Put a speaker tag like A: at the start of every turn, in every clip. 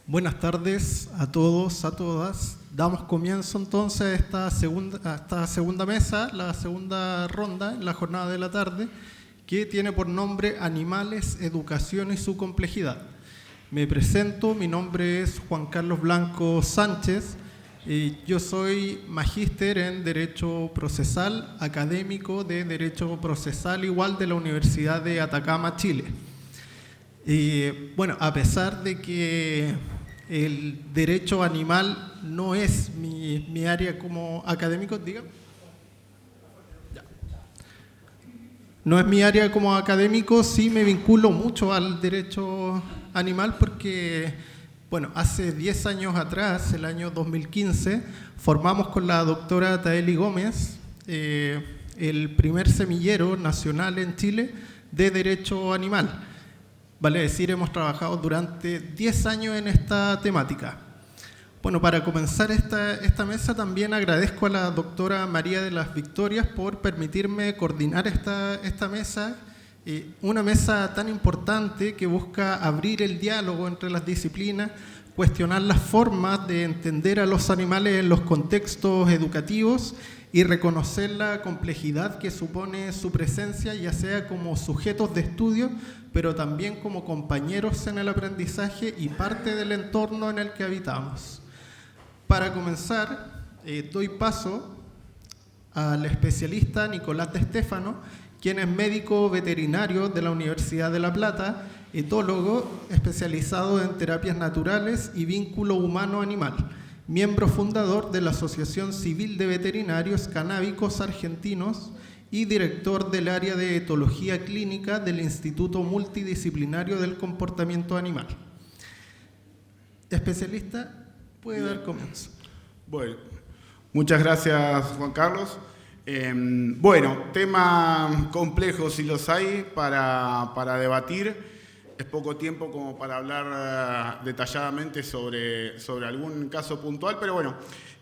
A: Buenas tardes a todos, a todas. Damos comienzo entonces a esta segunda mesa, la segunda ronda en la jornada de la tarde, que tiene por nombre Animales, Educación y su complejidad. Me presento, mi nombre es Juan Carlos Blanco Sánchez. Yo soy magíster en Derecho Procesal, académico de Derecho Procesal igual de la Universidad de Atacama, Chile. Bueno, a pesar de que el derecho animal no es mi área como académico, dígame. No es mi área como académico, sí me vinculo mucho al derecho animal porque, bueno, hace 10 años atrás, el año 2015, formamos con la doctora Taeli Gómez el primer semillero nacional en Chile de derecho animal. Vale decir, hemos trabajado durante 10 años en esta temática. Bueno, para comenzar esta mesa también agradezco a la doctora María de las Victorias por permitirme coordinar esta mesa, una mesa tan importante que busca abrir el diálogo entre las disciplinas, cuestionar las formas de entender a los animales en los contextos educativos y reconocer la complejidad que supone su presencia, ya sea como sujetos de estudio, pero también como compañeros en el aprendizaje y parte del entorno en el que habitamos. Para comenzar, doy paso al especialista Nicolás de Stefano, quien es médico veterinario de la Universidad de La Plata, etólogo especializado en terapias naturales y vínculo humano-animal, miembro fundador de la Asociación Civil de Veterinarios Canábicos Argentinos y director del área de etología clínica del Instituto Multidisciplinario del Comportamiento Animal. Especialista, puede dar comienzo.
B: Bueno, muchas gracias, Juan Carlos. Bueno, tema complejo si los hay para debatir. Es poco tiempo como para hablar detalladamente sobre algún caso puntual, pero bueno,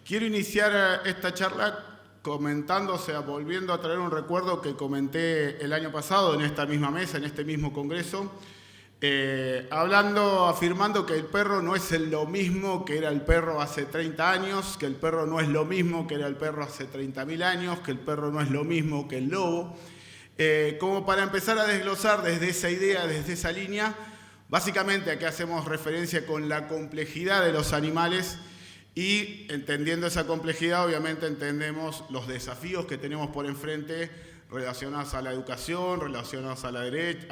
B: quiero iniciar esta charla comentando, o sea, volviendo a traer un recuerdo que comenté el año pasado en esta misma mesa, en este mismo congreso, afirmando que el perro no es lo mismo que era el perro hace 30 años, que el perro no es lo mismo que era el perro hace 30.000 años, que el perro no es lo mismo que el lobo. Como para empezar a desglosar desde esa idea, desde esa línea, básicamente a qué hacemos referencia con la complejidad de los animales y entendiendo esa complejidad obviamente entendemos los desafíos que tenemos por enfrente relacionados a la educación, relacionados a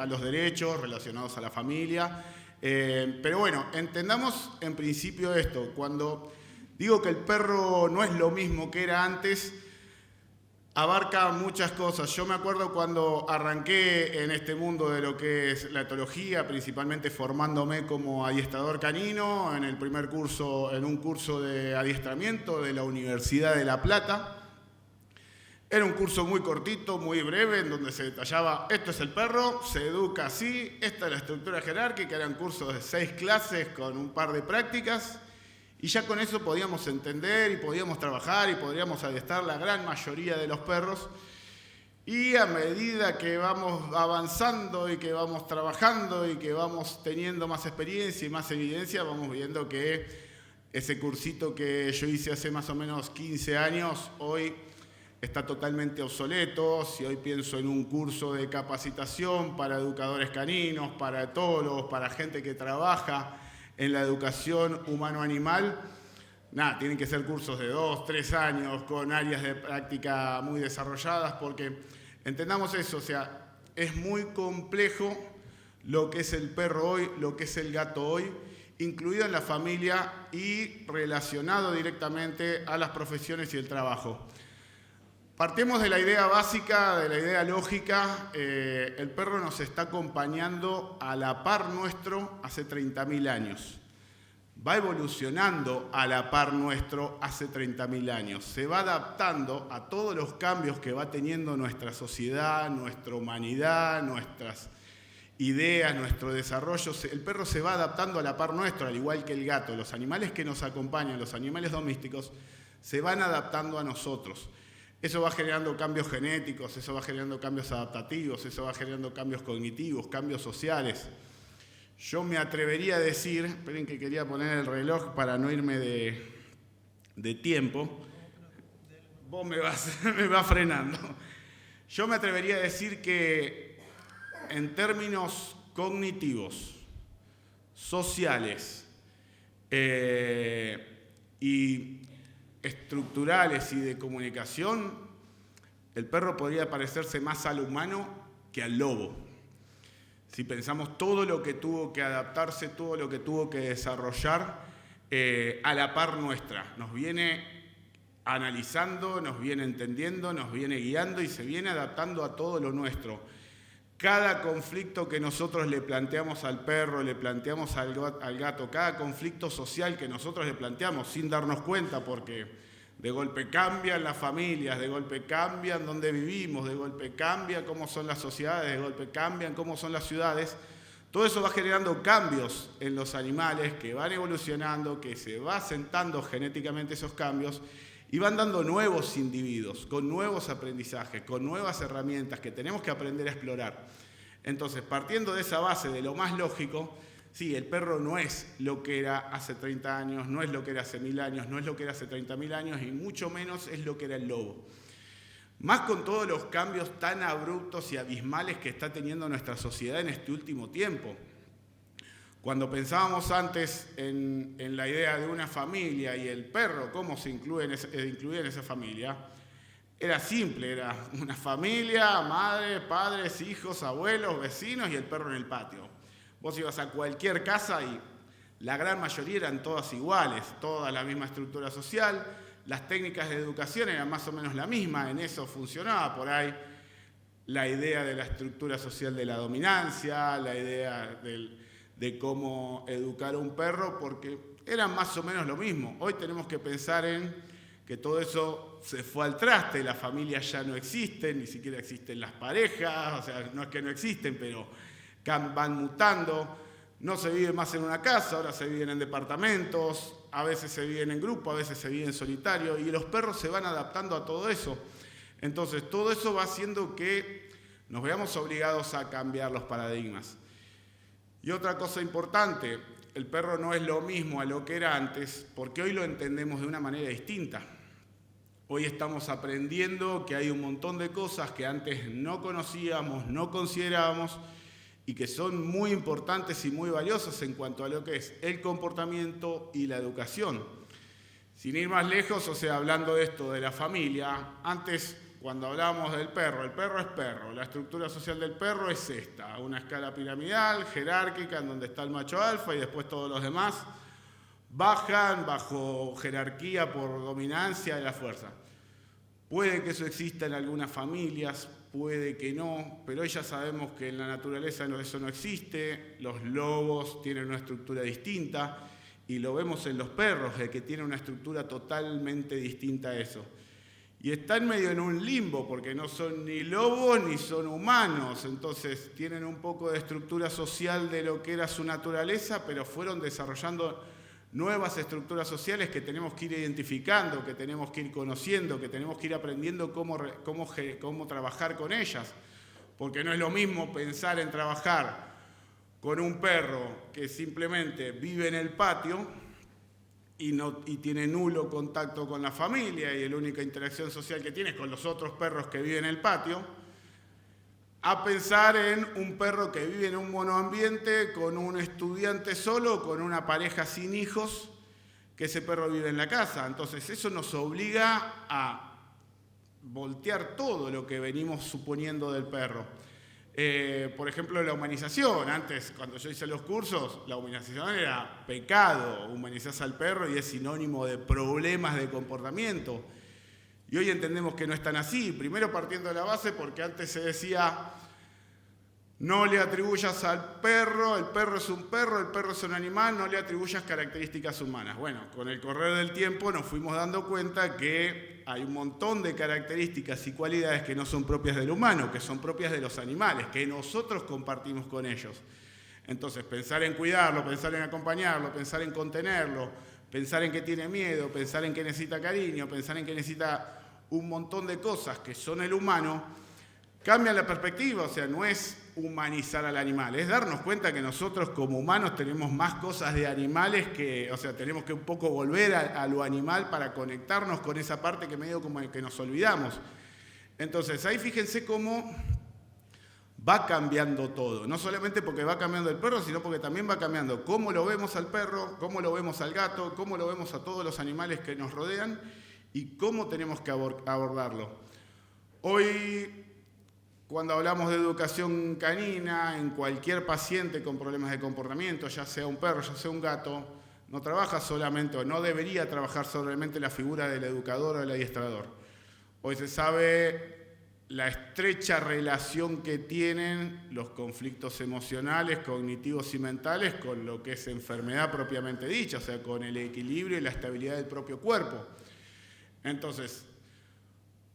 B: los derechos, relacionados a la familia. Pero bueno, entendamos en principio esto. Cuando digo que el perro no es lo mismo que era antes, abarca muchas cosas. Yo me acuerdo cuando arranqué en este mundo de lo que es la etología, principalmente formándome como adiestrador canino en un curso de adiestramiento de la Universidad de La Plata. Era un curso muy cortito, muy breve, en donde se detallaba, esto es el perro, se educa así, esta es la estructura jerárquica, eran cursos de 6 clases con un par de prácticas. Y ya con eso podíamos entender y podíamos trabajar y podríamos adiestrar la gran mayoría de los perros. Y a medida que vamos avanzando y que vamos trabajando y que vamos teniendo más experiencia y más evidencia, vamos viendo que ese cursito que yo hice hace más o menos 15 años, hoy está totalmente obsoleto. Si hoy pienso en un curso de capacitación para educadores caninos, para etólogos, para gente que trabaja en la educación humano-animal, tienen que ser cursos de 2, 3 años con áreas de práctica muy desarrolladas, porque entendamos eso, o sea, es muy complejo lo que es el perro hoy, lo que es el gato hoy, incluido en la familia y relacionado directamente a las profesiones y el trabajo. Partimos de la idea básica, de la idea lógica, el perro nos está acompañando a la par nuestro hace 30.000 años. Va evolucionando a la par nuestro hace 30.000 años. Se va adaptando a todos los cambios que va teniendo nuestra sociedad, nuestra humanidad, nuestras ideas, nuestro desarrollo. El perro se va adaptando a la par nuestro, al igual que el gato. Los animales que nos acompañan, los animales domésticos, se van adaptando a nosotros. Eso va generando cambios genéticos, eso va generando cambios adaptativos, eso va generando cambios cognitivos, cambios sociales. yo me atrevería a decir, esperen que quería poner el reloj para no irme de tiempo, vos me vas frenando. Yo me atrevería a decir que en términos cognitivos, sociales y estructurales y de comunicación, el perro podría parecerse más al humano que al lobo. Si pensamos todo lo que tuvo que adaptarse, todo lo que tuvo que desarrollar a la par nuestra, nos viene analizando, nos viene entendiendo, nos viene guiando y se viene adaptando a todo lo nuestro. Cada conflicto que nosotros le planteamos al perro, le planteamos al gato, cada conflicto social que nosotros le planteamos sin darnos cuenta, porque de golpe cambian las familias, de golpe cambian donde vivimos, de golpe cambia cómo son las sociedades, de golpe cambian cómo son las ciudades. Todo eso va generando cambios en los animales que van evolucionando, que se va asentando genéticamente esos cambios y van dando nuevos individuos, con nuevos aprendizajes, con nuevas herramientas que tenemos que aprender a explorar. Entonces, partiendo de esa base, de lo más lógico, sí, el perro no es lo que era hace 30 años, no es lo que era hace 1000 años, no es lo que era hace 30.000 años y mucho menos es lo que era el lobo. Más con todos los cambios tan abruptos y abismales que está teniendo nuestra sociedad en este último tiempo. Cuando pensábamos antes en la idea de una familia y el perro, cómo se incluía en esa familia, era simple, era una familia, madre, padres, hijos, abuelos, vecinos y el perro en el patio. Vos ibas a cualquier casa y la gran mayoría eran todas iguales, toda la misma estructura social, las técnicas de educación eran más o menos la misma, en eso funcionaba por ahí la idea de la estructura social de la dominancia, la idea de cómo educar a un perro, porque eran más o menos lo mismo. Hoy tenemos que pensar en que todo eso se fue al traste, las familias ya no existen, ni siquiera existen las parejas, o sea, no es que no existen, pero van mutando, no se vive más en una casa, ahora se viven en departamentos, a veces se viven en grupo, a veces se vive en solitario, y los perros se van adaptando a todo eso. Entonces, todo eso va haciendo que nos veamos obligados a cambiar los paradigmas. Y otra cosa importante, el perro no es lo mismo a lo que era antes, porque hoy lo entendemos de una manera distinta. Hoy estamos aprendiendo que hay un montón de cosas que antes no conocíamos, no considerábamos, y que son muy importantes y muy valiosas en cuanto a lo que es el comportamiento y la educación. Sin ir más lejos, o sea, hablando de esto de la familia, antes cuando hablábamos del perro, el perro es perro, la estructura social del perro es esta, una escala piramidal, jerárquica, en donde está el macho alfa y después todos los demás bajan bajo jerarquía por dominancia de la fuerza. Puede que eso exista en algunas familias, puede que no, pero hoy ya sabemos que en la naturaleza eso no existe, los lobos tienen una estructura distinta y lo vemos en los perros, el que tiene una estructura totalmente distinta a eso. Y están medio en un limbo porque no son ni lobos ni son humanos, entonces tienen un poco de estructura social de lo que era su naturaleza, pero fueron desarrollando nuevas estructuras sociales que tenemos que ir identificando, que tenemos que ir conociendo, que tenemos que ir aprendiendo cómo trabajar con ellas. Porque no es lo mismo pensar en trabajar con un perro que simplemente vive en el patio y tiene nulo contacto con la familia y la única interacción social que tiene es con los otros perros que viven en el patio, a pensar en un perro que vive en un monoambiente con un estudiante solo, con una pareja sin hijos, que ese perro vive en la casa. Entonces eso nos obliga a voltear todo lo que venimos suponiendo del perro. Por ejemplo, la humanización. Antes, cuando yo hice los cursos, la humanización era pecado. Humanizás al perro y es sinónimo de problemas de comportamiento. Y hoy entendemos que no es tan así. Primero partiendo de la base, porque antes se decía, no le atribuyas al perro, el perro es un animal, no le atribuyas características humanas. Bueno, con el correr del tiempo nos fuimos dando cuenta que hay un montón de características y cualidades que no son propias del humano, que son propias de los animales, que nosotros compartimos con ellos. Entonces, pensar en cuidarlo, pensar en acompañarlo, pensar en contenerlo, pensar en que tiene miedo, pensar en que necesita cariño, pensar en que necesita un montón de cosas que son el humano, cambia la perspectiva. O sea, no es humanizar al animal, es darnos cuenta que nosotros como humanos tenemos más cosas de animales tenemos que un poco volver a lo animal para conectarnos con esa parte que medio como que nos olvidamos. Entonces, ahí fíjense cómo va cambiando todo, no solamente porque va cambiando el perro, sino porque también va cambiando cómo lo vemos al perro, cómo lo vemos al gato, cómo lo vemos a todos los animales que nos rodean y cómo tenemos que abordarlo. Hoy, cuando hablamos de educación canina, en cualquier paciente con problemas de comportamiento, ya sea un perro, ya sea un gato, no trabaja solamente, o no debería trabajar solamente la figura del educador o del adiestrador. Hoy se sabe la estrecha relación que tienen los conflictos emocionales, cognitivos y mentales con lo que es enfermedad propiamente dicha, o sea, con el equilibrio y la estabilidad del propio cuerpo. Entonces,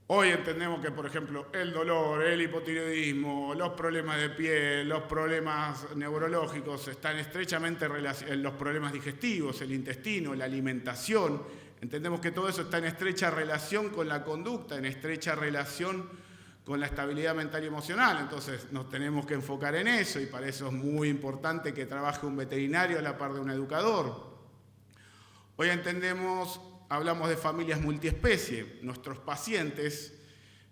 B: hoy entendemos que, por ejemplo, el dolor, el hipotiroidismo, los problemas de piel, los problemas neurológicos están estrechamente relacionados, los problemas digestivos, el intestino, la alimentación. Entendemos que todo eso está en estrecha relación con la conducta, en estrecha relación con la estabilidad mental y emocional. Entonces nos tenemos que enfocar en eso y para eso es muy importante que trabaje un veterinario a la par de un educador. Hoy hablamos de familias multiespecie. Nuestros pacientes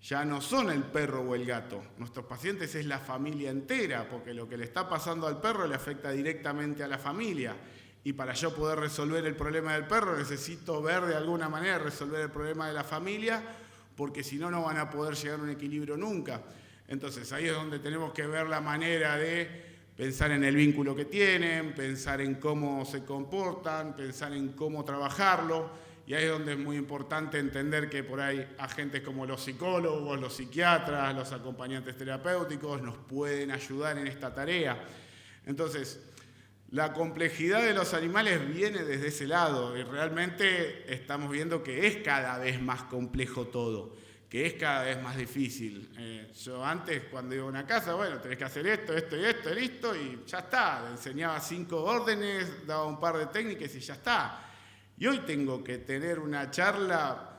B: ya no son el perro o el gato. Nuestros pacientes es la familia entera, porque lo que le está pasando al perro le afecta directamente a la familia. Y para yo poder resolver el problema del perro necesito ver de alguna manera resolver el problema de la familia, porque si no, no van a poder llegar a un equilibrio nunca. Entonces ahí es donde tenemos que ver la manera de pensar en el vínculo que tienen, pensar en cómo se comportan, pensar en cómo trabajarlo. Y ahí es donde es muy importante entender que por ahí agentes como los psicólogos, los psiquiatras, los acompañantes terapéuticos nos pueden ayudar en esta tarea. Entonces, la complejidad de los animales viene desde ese lado y realmente estamos viendo que es cada vez más complejo todo, que es cada vez más difícil. Yo antes, cuando iba a una casa, bueno, tenés que hacer esto, esto y esto, listo, y ya está. Le enseñaba 5 órdenes, daba un par de técnicas y ya está. Y hoy tengo que tener una charla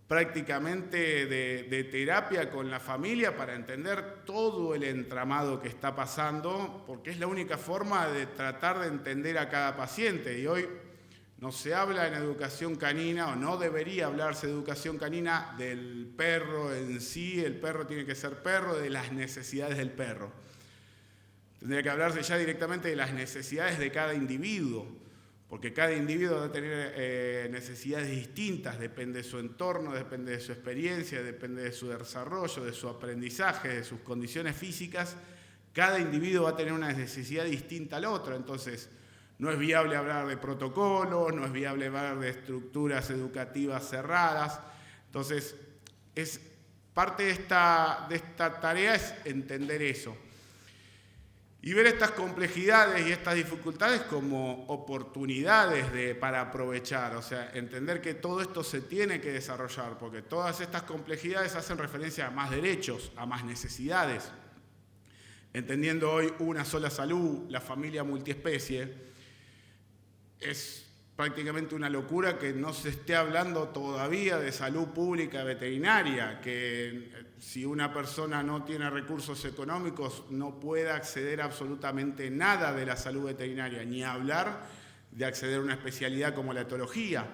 B: prácticamente de terapia con la familia para entender todo el entramado que está pasando, porque es la única forma de tratar de entender a cada paciente. Y hoy no se habla en educación canina, o no debería hablarse de educación canina del perro en sí. El perro tiene que ser perro, de las necesidades del perro. Tendría que hablarse ya directamente de las necesidades de cada individuo, porque cada individuo va a tener necesidades distintas, depende de su entorno, depende de su experiencia, depende de su desarrollo, de su aprendizaje, de sus condiciones físicas. Cada individuo va a tener una necesidad distinta al otro, entonces no es viable hablar de protocolos, no es viable hablar de estructuras educativas cerradas. Entonces, parte de esta tarea es entender eso. Y ver estas complejidades y estas dificultades como oportunidades para aprovechar, o sea, entender que todo esto se tiene que desarrollar, porque todas estas complejidades hacen referencia a más derechos, a más necesidades. Entendiendo hoy una sola salud, la familia multiespecie, es prácticamente una locura que no se esté hablando todavía de salud pública veterinaria, que si una persona no tiene recursos económicos no pueda acceder a absolutamente nada de la salud veterinaria, ni hablar de acceder a una especialidad como la etología.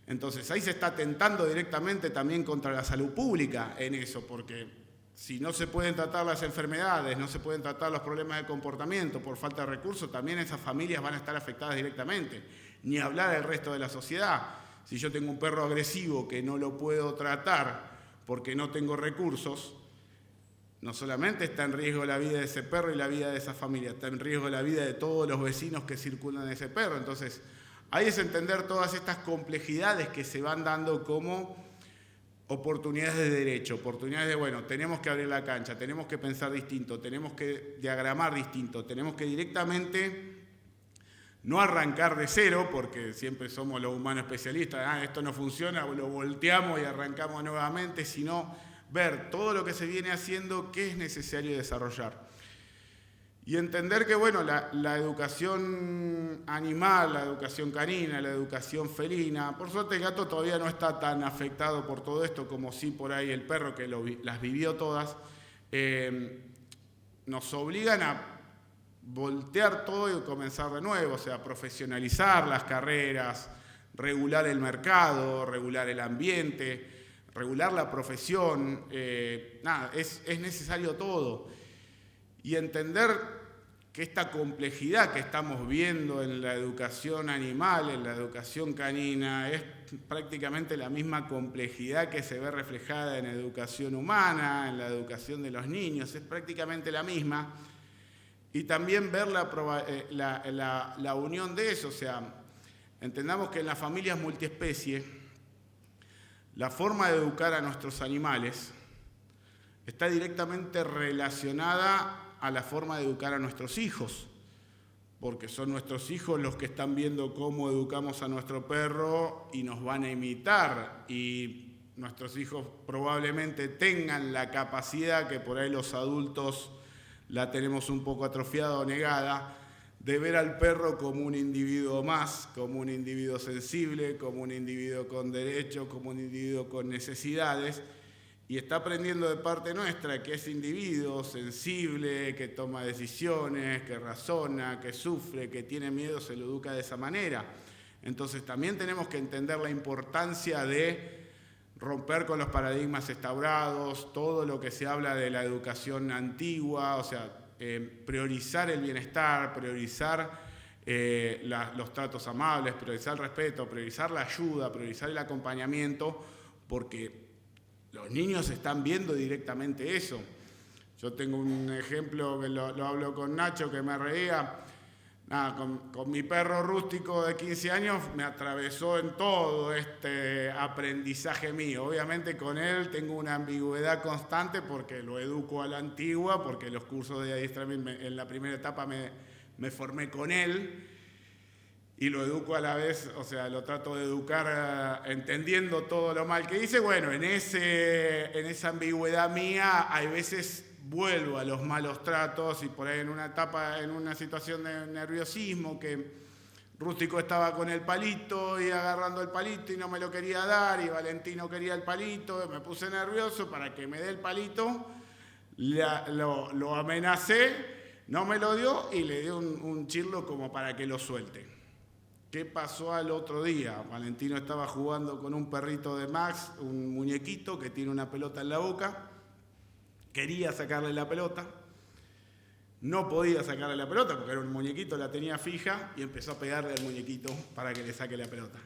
B: Entonces ahí se está atentando directamente también contra la salud pública en eso, porque si no se pueden tratar las enfermedades, no se pueden tratar los problemas de comportamiento por falta de recursos, también esas familias van a estar afectadas directamente. Ni hablar del resto de la sociedad. Si yo tengo un perro agresivo que no lo puedo tratar porque no tengo recursos, no solamente está en riesgo la vida de ese perro y la vida de esa familia, está en riesgo la vida de todos los vecinos que circundan ese perro. Entonces, ahí es entender todas estas complejidades que se van dando como oportunidades de derecho, oportunidades de, bueno, tenemos que abrir la cancha, tenemos que pensar distinto, tenemos que diagramar distinto, tenemos que directamente no arrancar de cero, porque siempre somos los humanos especialistas, esto no funciona, lo volteamos y arrancamos nuevamente, sino ver todo lo que se viene haciendo, qué es necesario desarrollar. Y entender que, bueno, la educación animal, la educación canina, la educación felina, por suerte el gato todavía no está tan afectado por todo esto como sí por ahí el perro, que las vivió todas. nos obligan a voltear todo y comenzar de nuevo, o sea, profesionalizar las carreras, regular el mercado, regular el ambiente, regular la profesión, es necesario todo. Y entender que esta complejidad que estamos viendo en la educación animal, en la educación canina, es prácticamente la misma complejidad que se ve reflejada en la educación humana, en la educación de los niños, es prácticamente la misma. Y también ver la unión de eso, o sea, entendamos que en las familias multiespecie, la forma de educar a nuestros animales está directamente relacionada a la forma de educar a nuestros hijos, porque son nuestros hijos los que están viendo cómo educamos a nuestro perro y nos van a imitar, y nuestros hijos probablemente tengan la capacidad que por ahí los adultos la tenemos un poco atrofiada o negada, de ver al perro como un individuo más, como un individuo sensible, como un individuo con derechos, como un individuo con necesidades, y está aprendiendo de parte nuestra que ese individuo sensible, que toma decisiones, que razona, que sufre, que tiene miedo, se lo educa de esa manera. Entonces también tenemos que entender la importancia de romper con los paradigmas instaurados, todo lo que se habla de la educación antigua, o sea, priorizar el bienestar, priorizar los tratos amables, priorizar el respeto, priorizar la ayuda, priorizar el acompañamiento, porque los niños están viendo directamente eso. Yo tengo un ejemplo que lo hablo con Nacho, que me reía. Con mi perro rústico de 15 años me atravesó en todo este aprendizaje mío. Obviamente con él tengo una ambigüedad constante porque lo educo a la antigua, porque los cursos de adiestramiento en la primera etapa me formé con él y lo educo a la vez, o sea, lo trato de educar entendiendo todo lo mal que dice. Bueno, en esa ambigüedad mía hay veces vuelvo a los malos tratos, y por ahí en una etapa, en una situación de nerviosismo, que Rústico estaba con el palito y agarrando el palito y no me lo quería dar, y Valentino quería el palito, me puse nervioso para que me dé el palito, lo amenacé, no me lo dio y le di un chirlo como para que lo suelte. ¿Qué pasó al otro día? Valentino estaba jugando con un perrito de Max, un muñequito que tiene una pelota en la boca. Quería sacarle la pelota, no podía sacarle la pelota porque era un muñequito, la tenía fija, y empezó a pegarle al muñequito para que le saque la pelota.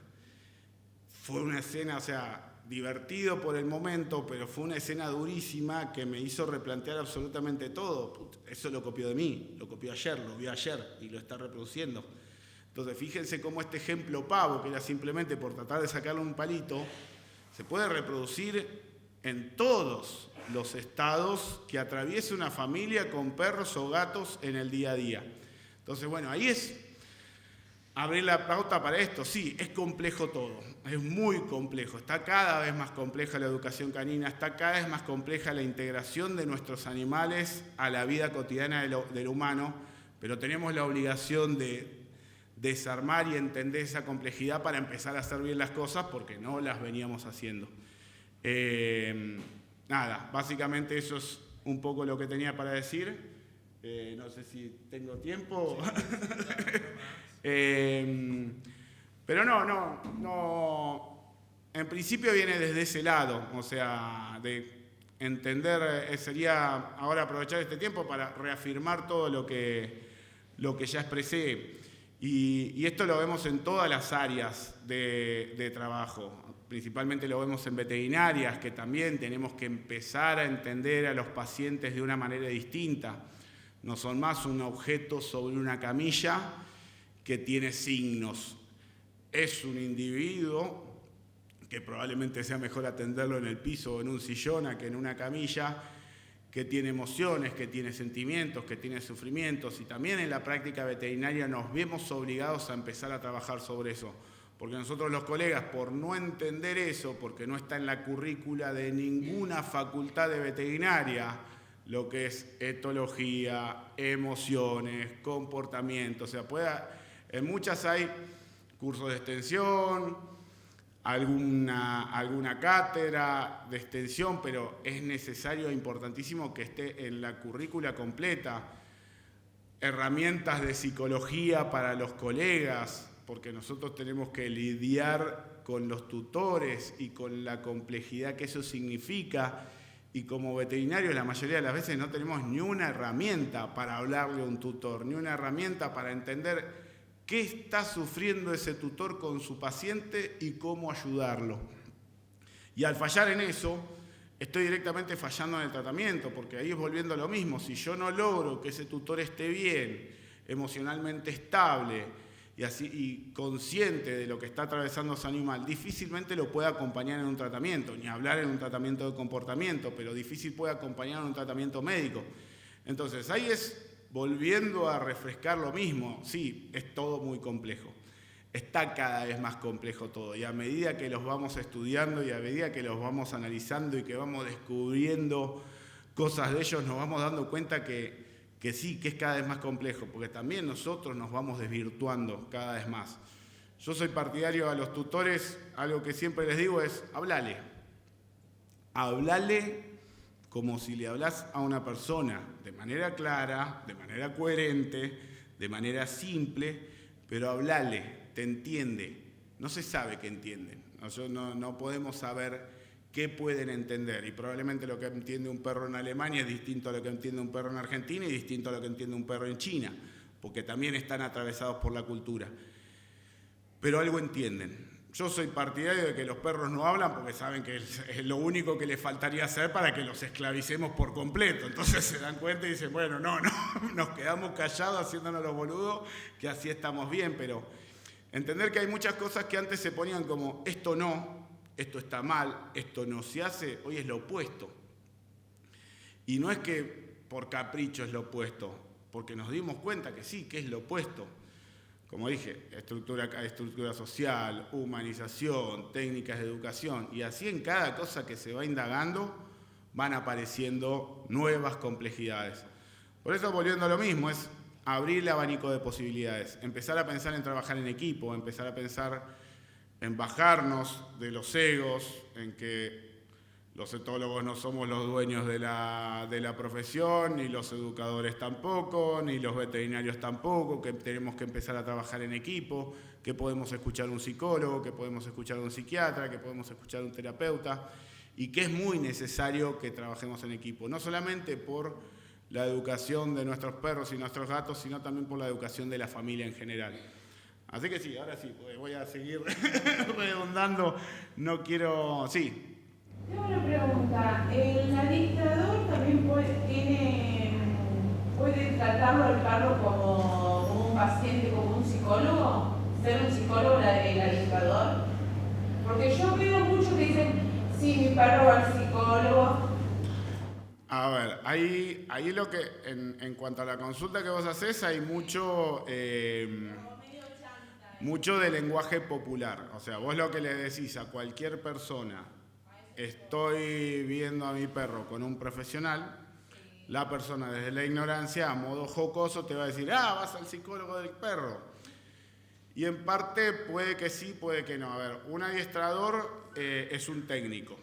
B: Fue una escena, o sea, divertido por el momento, pero fue una escena durísima que me hizo replantear absolutamente todo. Eso lo copió de mí, lo copió ayer, lo vio ayer y lo está reproduciendo. Entonces, fíjense cómo este ejemplo pavo, que era simplemente por tratar de sacarle un palito, se puede reproducir en todos los estados que atraviesa una familia con perros o gatos en el día a día. Entonces, bueno, ahí es abrir la pauta para esto. Sí, es complejo todo, es muy complejo. Está cada vez más compleja la educación canina, está cada vez más compleja la integración de nuestros animales a la vida cotidiana del humano, pero tenemos la obligación de desarmar y entender esa complejidad para empezar a hacer bien las cosas, porque no las veníamos haciendo. Nada, básicamente eso es un poco lo que tenía para decir. No sé si tengo tiempo. Pero no. En principio viene desde ese lado, o sea, de entender, sería ahora aprovechar este tiempo para reafirmar todo lo que ya expresé. Y esto lo vemos en todas las áreas de trabajo. Principalmente lo vemos en veterinarias, que también tenemos que empezar a entender a los pacientes de una manera distinta. No son más un objeto sobre una camilla que tiene signos. Es un individuo que probablemente sea mejor atenderlo en el piso o en un sillón a que en una camilla, que tiene emociones, que tiene sentimientos, que tiene sufrimientos, y también en la práctica veterinaria nos vemos obligados a empezar a trabajar sobre eso. Porque nosotros los colegas, por no entender eso, porque no está en la currícula de ninguna facultad de veterinaria, lo que es etología, emociones, comportamiento, o sea, en muchas hay cursos de extensión, alguna cátedra de extensión, pero es necesario e importantísimo que esté en la currícula completa. Herramientas de psicología para los colegas, porque nosotros tenemos que lidiar con los tutores y con la complejidad que eso significa, y como veterinarios la mayoría de las veces no tenemos ni una herramienta para hablarle a un tutor, ni una herramienta para entender qué está sufriendo ese tutor con su paciente y cómo ayudarlo. Y al fallar en eso, estoy directamente fallando en el tratamiento, porque ahí es volviendo a lo mismo. Si yo no logro que ese tutor esté bien, emocionalmente estable y consciente de lo que está atravesando ese animal, difícilmente lo puede acompañar en un tratamiento, ni hablar en un tratamiento de comportamiento, pero difícil puede acompañar en un tratamiento médico. Entonces, ahí es volviendo a refrescar lo mismo. Sí, es todo muy complejo. Está cada vez más complejo todo, y a medida que los vamos estudiando y a medida que los vamos analizando y que vamos descubriendo cosas de ellos, nos vamos dando cuenta que sí, que es cada vez más complejo, porque también nosotros nos vamos desvirtuando cada vez más. Yo soy partidario a los tutores, algo que siempre les digo es, hablale. Hablale como si le hablas a una persona, de manera clara, de manera coherente, de manera simple, pero hablale. Te entiende. No se sabe qué entienden. No podemos saber qué pueden entender. Y probablemente lo que entiende un perro en Alemania es distinto a lo que entiende un perro en Argentina y distinto a lo que entiende un perro en China, porque también están atravesados por la cultura. Pero algo entienden. Yo soy partidario de que los perros no hablan porque saben que es lo único que les faltaría hacer para que los esclavicemos por completo. Entonces se dan cuenta y dicen, bueno, no, nos quedamos callados haciéndonos los boludos, que así estamos bien, pero entender que hay muchas cosas que antes se ponían como esto no, esto está mal, esto no se hace, hoy es lo opuesto. Y no es que por capricho es lo opuesto, porque nos dimos cuenta que sí, que es lo opuesto. Como dije, estructura social, humanización, técnicas de educación, y así en cada cosa que se va indagando van apareciendo nuevas complejidades. Por eso, volviendo a lo mismo, es abrir el abanico de posibilidades, empezar a pensar en trabajar en equipo, empezar a pensar en bajarnos de los egos, en que los etólogos no somos los dueños de la profesión, ni los educadores tampoco, ni los veterinarios tampoco, que tenemos que empezar a trabajar en equipo, que podemos escuchar a un psicólogo, que podemos escuchar a un psiquiatra, que podemos escuchar a un terapeuta, y que es muy necesario que trabajemos en equipo, no solamente por la educación de nuestros perros y nuestros gatos, sino también por la educación de la familia en general. Así que sí, ahora sí, voy a seguir redundando, no quiero... Sí.
C: Tengo una pregunta. ¿El adiestrador también puede tratarlo al perro como un paciente, como un psicólogo? ¿Ser un psicólogo el adiestrador? Porque yo veo muchos que dicen, sí, mi perro va al psicólogo.
B: A ver, ahí lo que, en cuanto a la consulta que vos hacés, hay mucho de lenguaje popular. O sea, vos lo que le decís a cualquier persona, estoy viendo a mi perro con un profesional, la persona desde la ignorancia, a modo jocoso, te va a decir, vas al psicólogo del perro. Y en parte puede que sí, puede que no. A ver, un adiestrador es un técnico.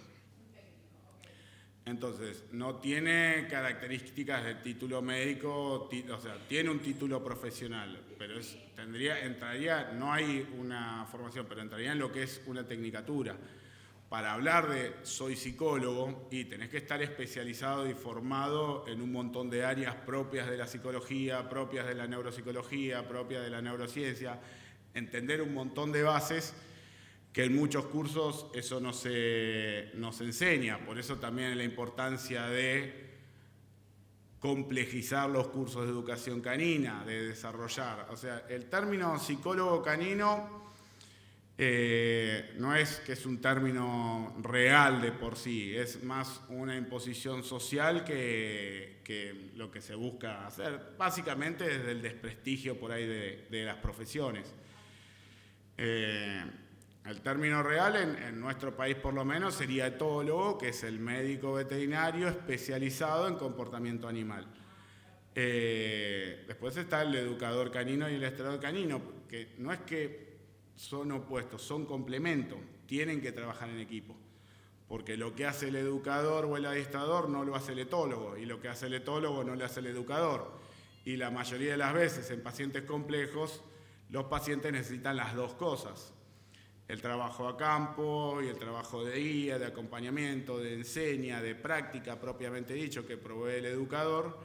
B: Entonces, no tiene características de título médico, o sea, tiene un título profesional, pero entraría, no hay una formación, pero entraría en lo que es una tecnicatura. Para hablar de soy psicólogo, y tenés que estar especializado y formado en un montón de áreas propias de la psicología, propias de la neuropsicología, propias de la neurociencia, entender un montón de bases que en muchos cursos eso no se enseña. Por eso también la importancia de complejizar los cursos de educación canina, de desarrollar. O sea, el término psicólogo canino no es que es un término real de por sí, es más una imposición social que lo que se busca hacer, básicamente desde el desprestigio por ahí de las profesiones. El término real en nuestro país por lo menos sería etólogo, que es el médico veterinario especializado en comportamiento animal. Después está el educador canino y el adiestrador canino, que no es que son opuestos, son complementos, tienen que trabajar en equipo. Porque lo que hace el educador o el adiestrador no lo hace el etólogo, y lo que hace el etólogo no lo hace el educador. Y la mayoría de las veces en pacientes complejos, los pacientes necesitan las dos cosas. El trabajo a campo y el trabajo de guía, de acompañamiento, de enseña, de práctica propiamente dicho que provee el educador,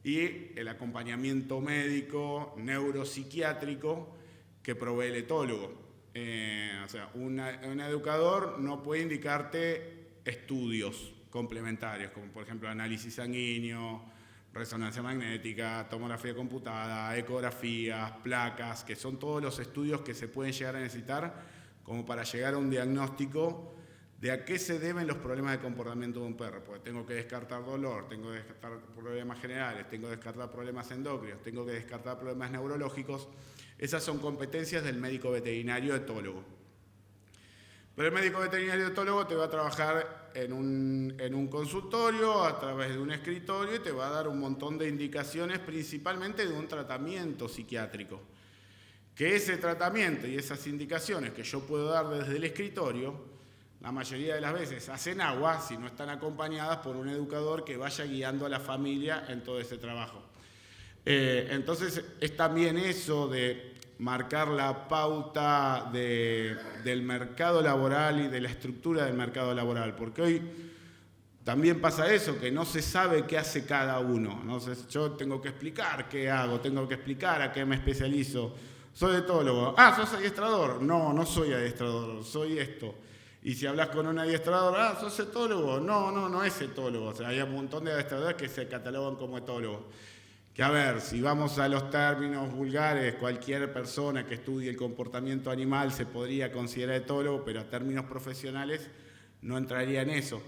B: y el acompañamiento médico, neuropsiquiátrico que provee el etólogo. O sea, un educador no puede indicarte estudios complementarios, como por ejemplo análisis sanguíneo, resonancia magnética, tomografía computada, ecografías, placas, que son todos los estudios que se pueden llegar a necesitar como para llegar a un diagnóstico de a qué se deben los problemas de comportamiento de un perro. Porque tengo que descartar dolor, tengo que descartar problemas generales, tengo que descartar problemas endocrinos, tengo que descartar problemas neurológicos. Esas son competencias del médico veterinario etólogo. Pero el médico veterinario etólogo te va a trabajar en un consultorio, a través de un escritorio, y te va a dar un montón de indicaciones, principalmente de un tratamiento psiquiátrico. Que ese tratamiento y esas indicaciones que yo puedo dar desde el escritorio, la mayoría de las veces hacen agua si no están acompañadas por un educador que vaya guiando a la familia en todo ese trabajo. Entonces es también eso de marcar la pauta del mercado laboral y de la estructura del mercado laboral, porque hoy también pasa eso, que no se sabe qué hace cada uno. ¿No? Yo tengo que explicar qué hago, tengo que explicar a qué me especializo. Soy etólogo. Ah, ¿sos adiestrador? No, no soy adiestrador, soy esto. Y si hablas con un adiestrador, ah, ¿sos etólogo? No es etólogo. O sea, hay un montón de adiestradores que se catalogan como etólogos. Que a ver, si vamos a los términos vulgares, cualquier persona que estudie el comportamiento animal se podría considerar etólogo, pero a términos profesionales no entraría en eso.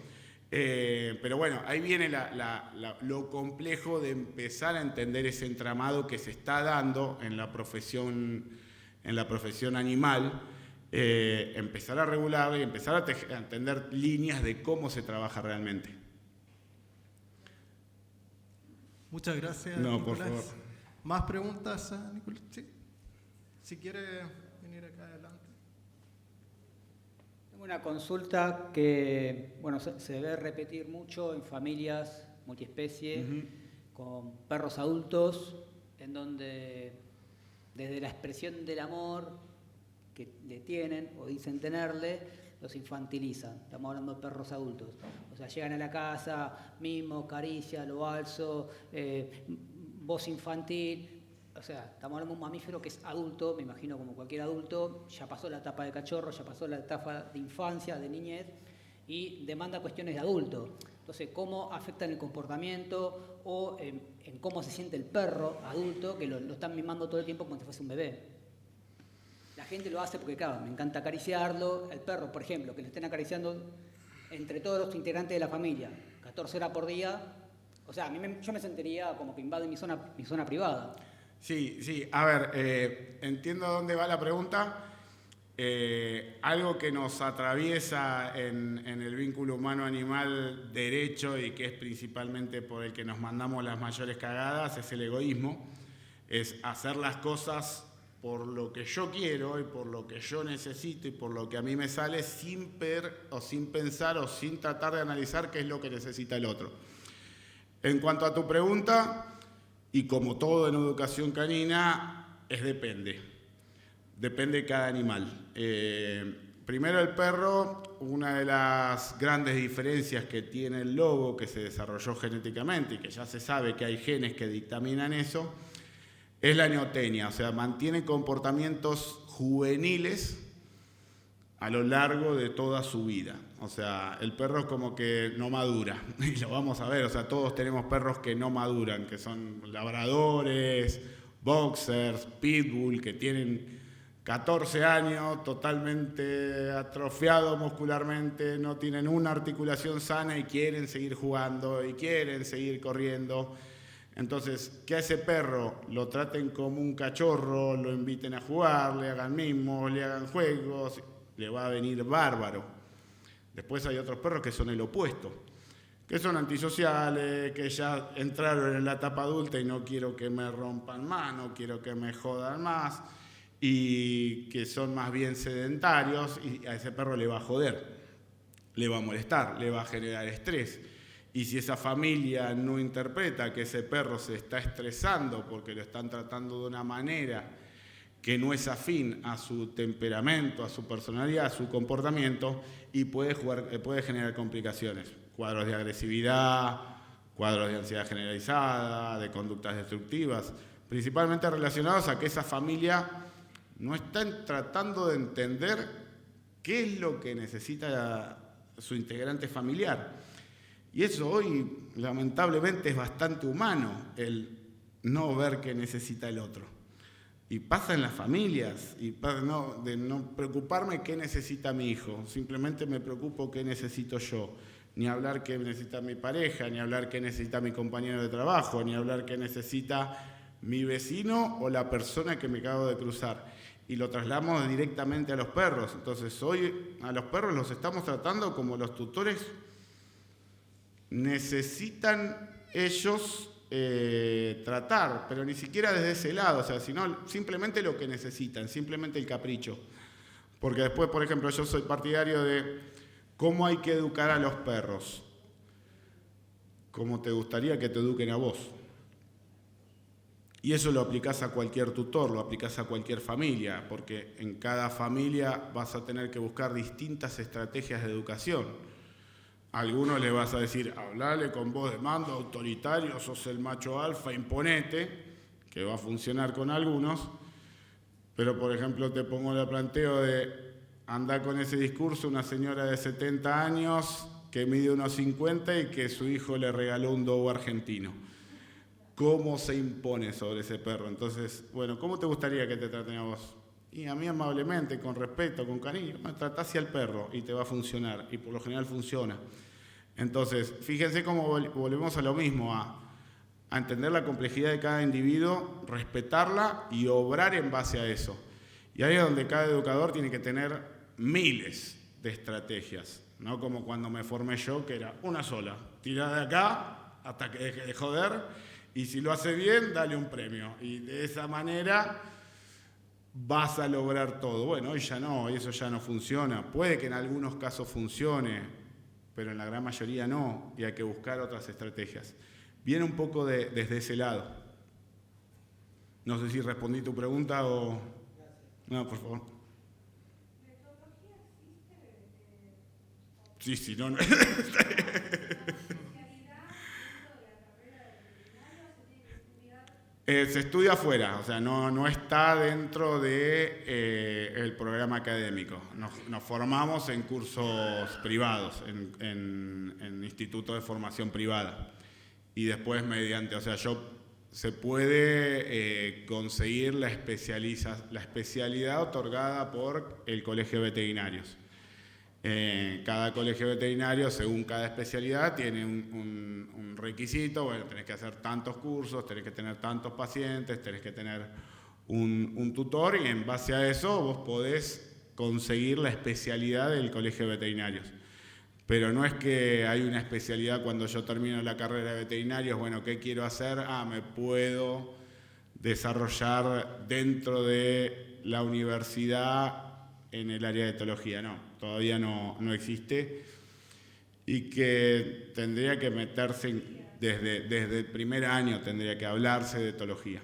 B: Pero bueno, ahí viene lo complejo de empezar a entender ese entramado que se está dando en la profesión animal, empezar a regular y empezar a entender líneas de cómo se trabaja realmente.
A: Muchas gracias,
B: no,
A: Nicolás.
B: por favor.
A: ¿Más preguntas, Nicolás? Sí. Si quiere venir acá adelante.
D: Tengo una consulta que bueno, se debe repetir mucho en familias multiespecie, con perros adultos, en donde desde la expresión del amor que le tienen o dicen tenerle, los infantilizan. Estamos hablando de perros adultos. O sea, llegan a la casa, mimo, caricia, lo alzo, voz infantil. O sea, estamos hablando de un mamífero que es adulto, me imagino como cualquier adulto, ya pasó la etapa de cachorro, ya pasó la etapa de infancia, de niñez, y demanda cuestiones de adulto. Entonces, ¿cómo afectan el comportamiento o en cómo se siente el perro adulto, que lo están mimando todo el tiempo como si fuese un bebé? La gente lo hace porque, claro, me encanta acariciarlo. El perro, por ejemplo, que le estén acariciando entre todos los integrantes de la familia, 14 horas por día. O sea, yo me sentiría como que invade mi zona privada.
B: Sí. A ver, entiendo dónde va la pregunta. Algo que nos atraviesa en el vínculo humano-animal derecho y que es principalmente por el que nos mandamos las mayores cagadas es el egoísmo. Es hacer las cosas por lo que yo quiero y por lo que yo necesito y por lo que a mí me sale sin pensar o sin tratar de analizar qué es lo que necesita el otro. En cuanto a tu pregunta, y como todo en educación canina, depende de cada animal. Primero el perro, una de las grandes diferencias que tiene el lobo, que se desarrolló genéticamente y que ya se sabe que hay genes que dictaminan eso, es la neotenia, o sea, mantiene comportamientos juveniles a lo largo de toda su vida. O sea, el perro es como que no madura, y lo vamos a ver, o sea, todos tenemos perros que no maduran, que son labradores, boxers, pitbull, que tienen 14 años, totalmente atrofiados muscularmente, no tienen una articulación sana y quieren seguir jugando y quieren seguir corriendo. Entonces, que a ese perro lo traten como un cachorro, lo inviten a jugar, le hagan mimos, le hagan juegos, le va a venir bárbaro. Después hay otros perros que son el opuesto, que son antisociales, que ya entraron en la etapa adulta y no quiero que me rompan más, no quiero que me jodan más. y que son más bien sedentarios, y a ese perro le va a joder, le va a molestar, le va a generar estrés. Y si esa familia no interpreta que ese perro se está estresando porque lo están tratando de una manera que no es afín a su temperamento, a su personalidad, a su comportamiento, y puede generar complicaciones, cuadros de agresividad, cuadros de ansiedad generalizada, de conductas destructivas, principalmente relacionados a que esa familia no está tratando de entender qué es lo que necesita su integrante familiar. Y eso hoy, lamentablemente, es bastante humano, el no ver qué necesita el otro. Y pasa en las familias, de no preocuparme qué necesita mi hijo, simplemente me preocupo qué necesito yo. Ni hablar qué necesita mi pareja, ni hablar qué necesita mi compañero de trabajo, ni hablar qué necesita mi vecino o la persona que me acabo de cruzar. Y lo trasladamos directamente a los perros. Entonces hoy a los perros los estamos tratando como los tutores necesitan ellos tratar, pero ni siquiera desde ese lado, o sea, sino simplemente lo que necesitan, simplemente el capricho. Porque después, por ejemplo, yo soy partidario de cómo hay que educar a los perros. ¿Cómo te gustaría que te eduquen a vos? Y eso lo aplicás a cualquier tutor, lo aplicás a cualquier familia, porque en cada familia vas a tener que buscar distintas estrategias de educación. A algunos le vas a decir, hablale con voz de mando, autoritario, sos el macho alfa, imponete, que va a funcionar con algunos, pero por ejemplo te pongo el planteo de andar con ese discurso una señora de 70 años que mide unos 50 y que su hijo le regaló un dogo argentino. ¿Cómo se impone sobre ese perro? Entonces, bueno, ¿cómo te gustaría que te traten a vos? Y a mí amablemente, con respeto, con cariño, tratá hacia el perro y te va a funcionar, y por lo general funciona. Entonces, fíjense cómo volvemos a lo mismo, a entender la complejidad de cada individuo, respetarla y obrar en base a eso. Y ahí es donde cada educador tiene que tener miles de estrategias, no como cuando me formé yo, que era una sola, tirá de acá hasta que deje de joder, y si lo hace bien, dale un premio. Y de esa manera vas a lograr todo. Bueno, hoy ya no, eso ya no funciona. Puede que en algunos casos funcione, pero en la gran mayoría no, y hay que buscar otras estrategias. Viene un poco desde ese lado. No sé si respondí tu pregunta o... No, por favor.
C: ¿Metodología existe?
B: Sí, no... Se estudia afuera, o sea, no está dentro del programa académico. Nos formamos en cursos privados, en institutos de formación privada. Y después mediante, o sea, se puede conseguir la especialidad otorgada por el Colegio de Veterinarios. Cada colegio veterinario, según cada especialidad, tiene un requisito. Bueno, tenés que hacer tantos cursos, tenés que tener tantos pacientes, tenés que tener un tutor, y en base a eso vos podés conseguir la especialidad del colegio de veterinarios. Pero no es que hay una especialidad cuando yo termino la carrera de veterinarios, bueno, ¿qué quiero hacer? Me puedo desarrollar dentro de la universidad en el área de etología. No, todavía no existe, y que tendría que meterse desde el primer año, tendría que hablarse de etología.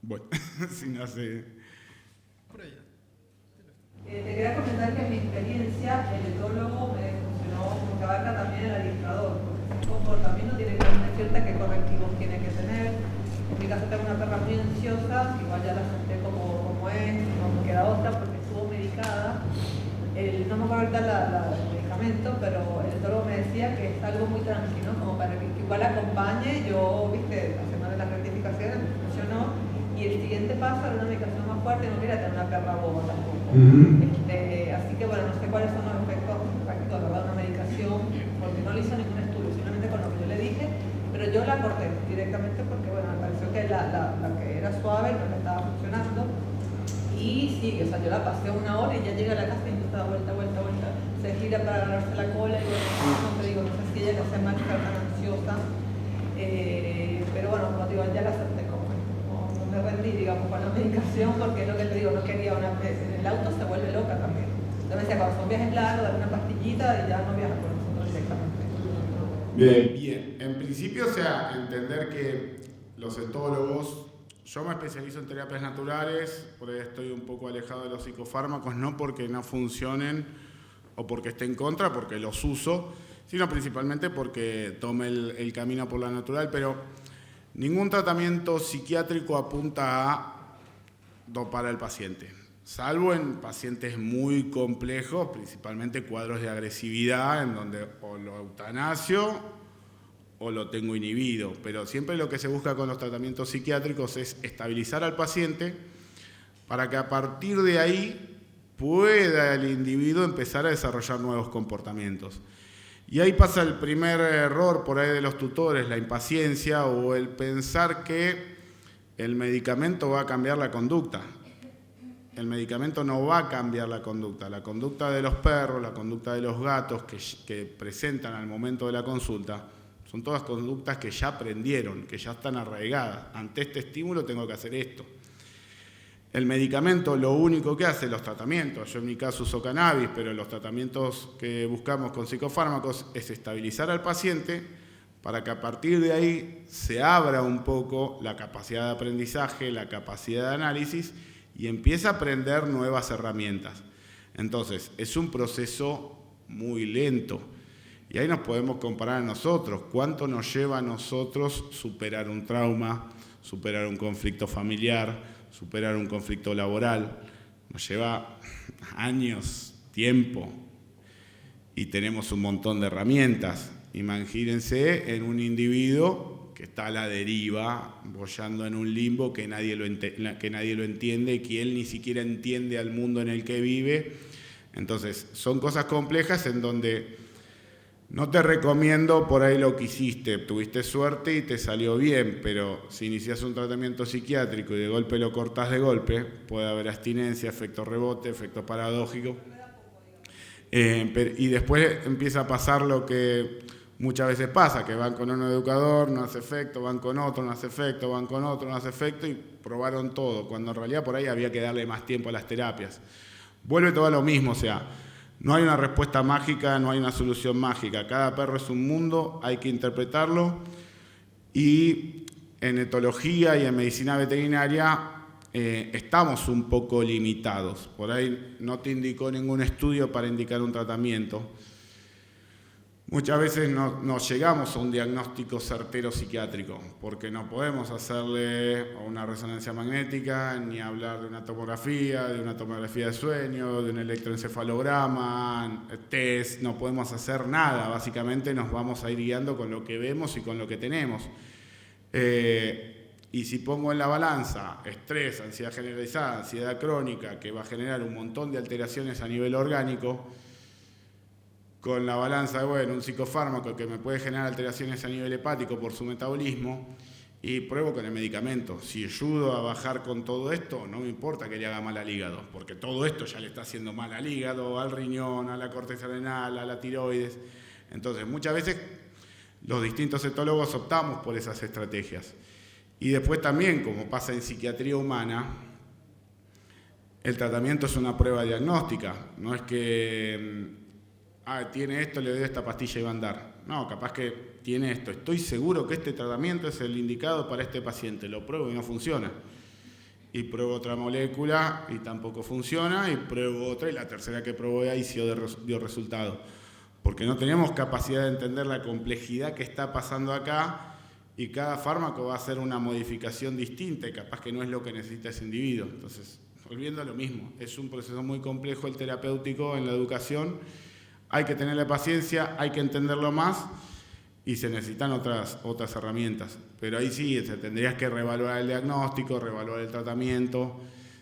B: Bueno, si no sé...
A: Por allá.
C: Te quería comentar que en mi experiencia el etólogo me funcionó como que abarca también el adiestrador, porque su comportamiento tiene que tener cierta qué correctivos tiene que tener. En mi caso tengo una perra muy ansiosa, igual ya la acepté como es, no me queda otra porque estuvo medicada. No me acuerdo ahorita el medicamento, pero el etólogo me decía que es algo muy tranquilo, como para que igual acompañe. Yo, viste, haciendo las rectificaciones, me funcionó. Y el siguiente paso era una medicación más fuerte, no quería tener una perra boba tampoco. Así que bueno, no sé cuáles son los efectos prácticos de una medicación, porque no le hizo ningún estudio, simplemente con lo que yo le dije, pero yo la corté directamente porque bueno, me pareció que la que era suave no me estaba funcionando. Y sí, o sea, yo la pasé una hora y ya llega a la casa y está vuelta, se gira para agarrarse la cola y bueno, no te digo, no sé si ella le hace mal estar tan ansiosa, pero bueno, como digo, ya la acepté como
E: me rendí, digamos, con la medicación, porque es lo que te digo, no quería una vez. En el auto se vuelve loca también. Entonces decía, cuando son viajes largos, dame una pastillita y ya no viajas con nosotros directamente.
B: Bien. En principio, o sea, entender que los etólogos, yo me especializo en terapias naturales, por ahí estoy un poco alejado de los psicofármacos, no porque no funcionen o porque esté en contra, porque los uso, sino principalmente porque tome el camino por la natural, pero ningún tratamiento psiquiátrico apunta a dopar al paciente, salvo en pacientes muy complejos, principalmente cuadros de agresividad, en donde o lo eutanasio o lo tengo inhibido, pero siempre lo que se busca con los tratamientos psiquiátricos es estabilizar al paciente para que a partir de ahí pueda el individuo empezar a desarrollar nuevos comportamientos. Y ahí pasa el primer error por ahí de los tutores, la impaciencia o el pensar que el medicamento va a cambiar la conducta. El medicamento no va a cambiar la conducta de los perros, la conducta de los gatos que presentan al momento de la consulta, son todas conductas que ya aprendieron, que ya están arraigadas. Ante este estímulo tengo que hacer esto. El medicamento lo único que hace, los tratamientos, yo en mi caso uso cannabis, pero los tratamientos que buscamos con psicofármacos es estabilizar al paciente para que a partir de ahí se abra un poco la capacidad de aprendizaje, la capacidad de análisis y empieza a aprender nuevas herramientas. Entonces, es un proceso muy lento. Y ahí nos podemos comparar a nosotros, cuánto nos lleva a nosotros superar un trauma, superar un conflicto familiar, superar un conflicto laboral. Nos lleva años, tiempo, y tenemos un montón de herramientas. Imagínense en un individuo que está a la deriva, boyando en un limbo que nadie lo entiende, que él ni siquiera entiende al mundo en el que vive. Entonces, son cosas complejas en donde no te recomiendo por ahí lo que hiciste, tuviste suerte y te salió bien, pero si inicias un tratamiento psiquiátrico y de golpe lo cortás de golpe, puede haber abstinencia, efecto rebote, efecto paradójico. Y después empieza a pasar lo que muchas veces pasa, que van con un educador, no hace efecto, van con otro, no hace efecto, van con otro, no hace efecto, y probaron todo, cuando en realidad por ahí había que darle más tiempo a las terapias. Vuelve todo a lo mismo, o sea, no hay una respuesta mágica, no hay una solución mágica. Cada perro es un mundo, hay que interpretarlo. Y en etología y en medicina veterinaria estamos un poco limitados. Por ahí no te indicó ningún estudio para indicar un tratamiento. Muchas veces no llegamos a un diagnóstico certero psiquiátrico, porque no podemos hacerle una resonancia magnética, ni hablar de una tomografía de sueño, de un electroencefalograma, test, no podemos hacer nada. Básicamente nos vamos a ir guiando con lo que vemos y con lo que tenemos. Y si pongo en la balanza estrés, ansiedad generalizada, ansiedad crónica, que va a generar un montón de alteraciones a nivel orgánico, con la balanza de, bueno, un psicofármaco que me puede generar alteraciones a nivel hepático por su metabolismo, y pruebo con el medicamento. Si ayudo a bajar con todo esto, no me importa que le haga mal al hígado, porque todo esto ya le está haciendo mal al hígado, al riñón, a la corteza renal, a la tiroides. Entonces, muchas veces los distintos etólogos optamos por esas estrategias. Y después también, como pasa en psiquiatría humana, el tratamiento es una prueba diagnóstica. No es que tiene esto, le doy esta pastilla y va a andar. No, capaz que tiene esto. Estoy seguro que este tratamiento es el indicado para este paciente. Lo pruebo y no funciona. Y pruebo otra molécula y tampoco funciona. Y pruebo otra y la tercera que probé ahí sí dio resultado. Porque no tenemos capacidad de entender la complejidad que está pasando acá, y cada fármaco va a hacer una modificación distinta y capaz que no es lo que necesita ese individuo. Entonces, volviendo a lo mismo, es un proceso muy complejo el terapéutico en la educación. Hay que tenerle paciencia, hay que entenderlo más y se necesitan otras herramientas. Pero ahí sí, tendrías que reevaluar el diagnóstico, reevaluar el tratamiento.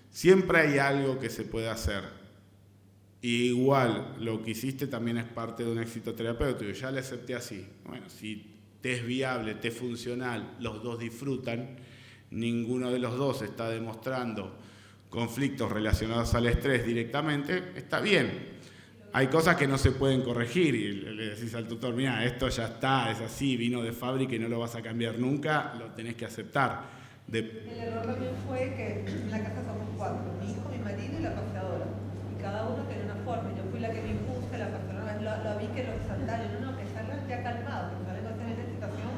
B: Siempre hay algo que se puede hacer. Y igual, lo que hiciste también es parte de un éxito terapéutico. Ya le acepté así. Bueno, si te es viable, te es funcional, los dos disfrutan, ninguno de los dos está demostrando conflictos relacionados al estrés directamente, está bien. Hay cosas que no se pueden corregir y le decís al tutor, mira, esto ya está, es así, vino de fábrica y no lo vas a cambiar nunca, lo tenés que aceptar.
E: El error también fue que en la casa somos 4, mi hijo, mi marido y la paseadora. Y cada uno tiene una forma. Yo fui la que me impuse, la paseadora la vi que los sandalios, que salgan ya calmados, que salen con esta excitación,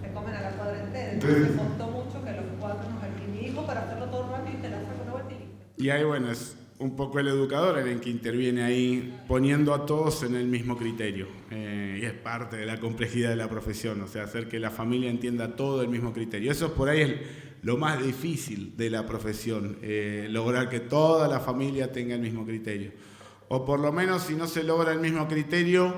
E: se comen a la cuadra entera. Entonces me costó mucho que los 4 nos alquilen. Mi hijo, para hacerlo todo rápido, te la saco una vuelta y listo.
B: Y ahí, bueno, es un poco el educador el que interviene ahí, poniendo a todos en el mismo criterio. Y es parte de la complejidad de la profesión, o sea, hacer que la familia entienda todo el mismo criterio. Eso por ahí es lo más difícil de la profesión, lograr que toda la familia tenga el mismo criterio. O por lo menos, si no se logra el mismo criterio,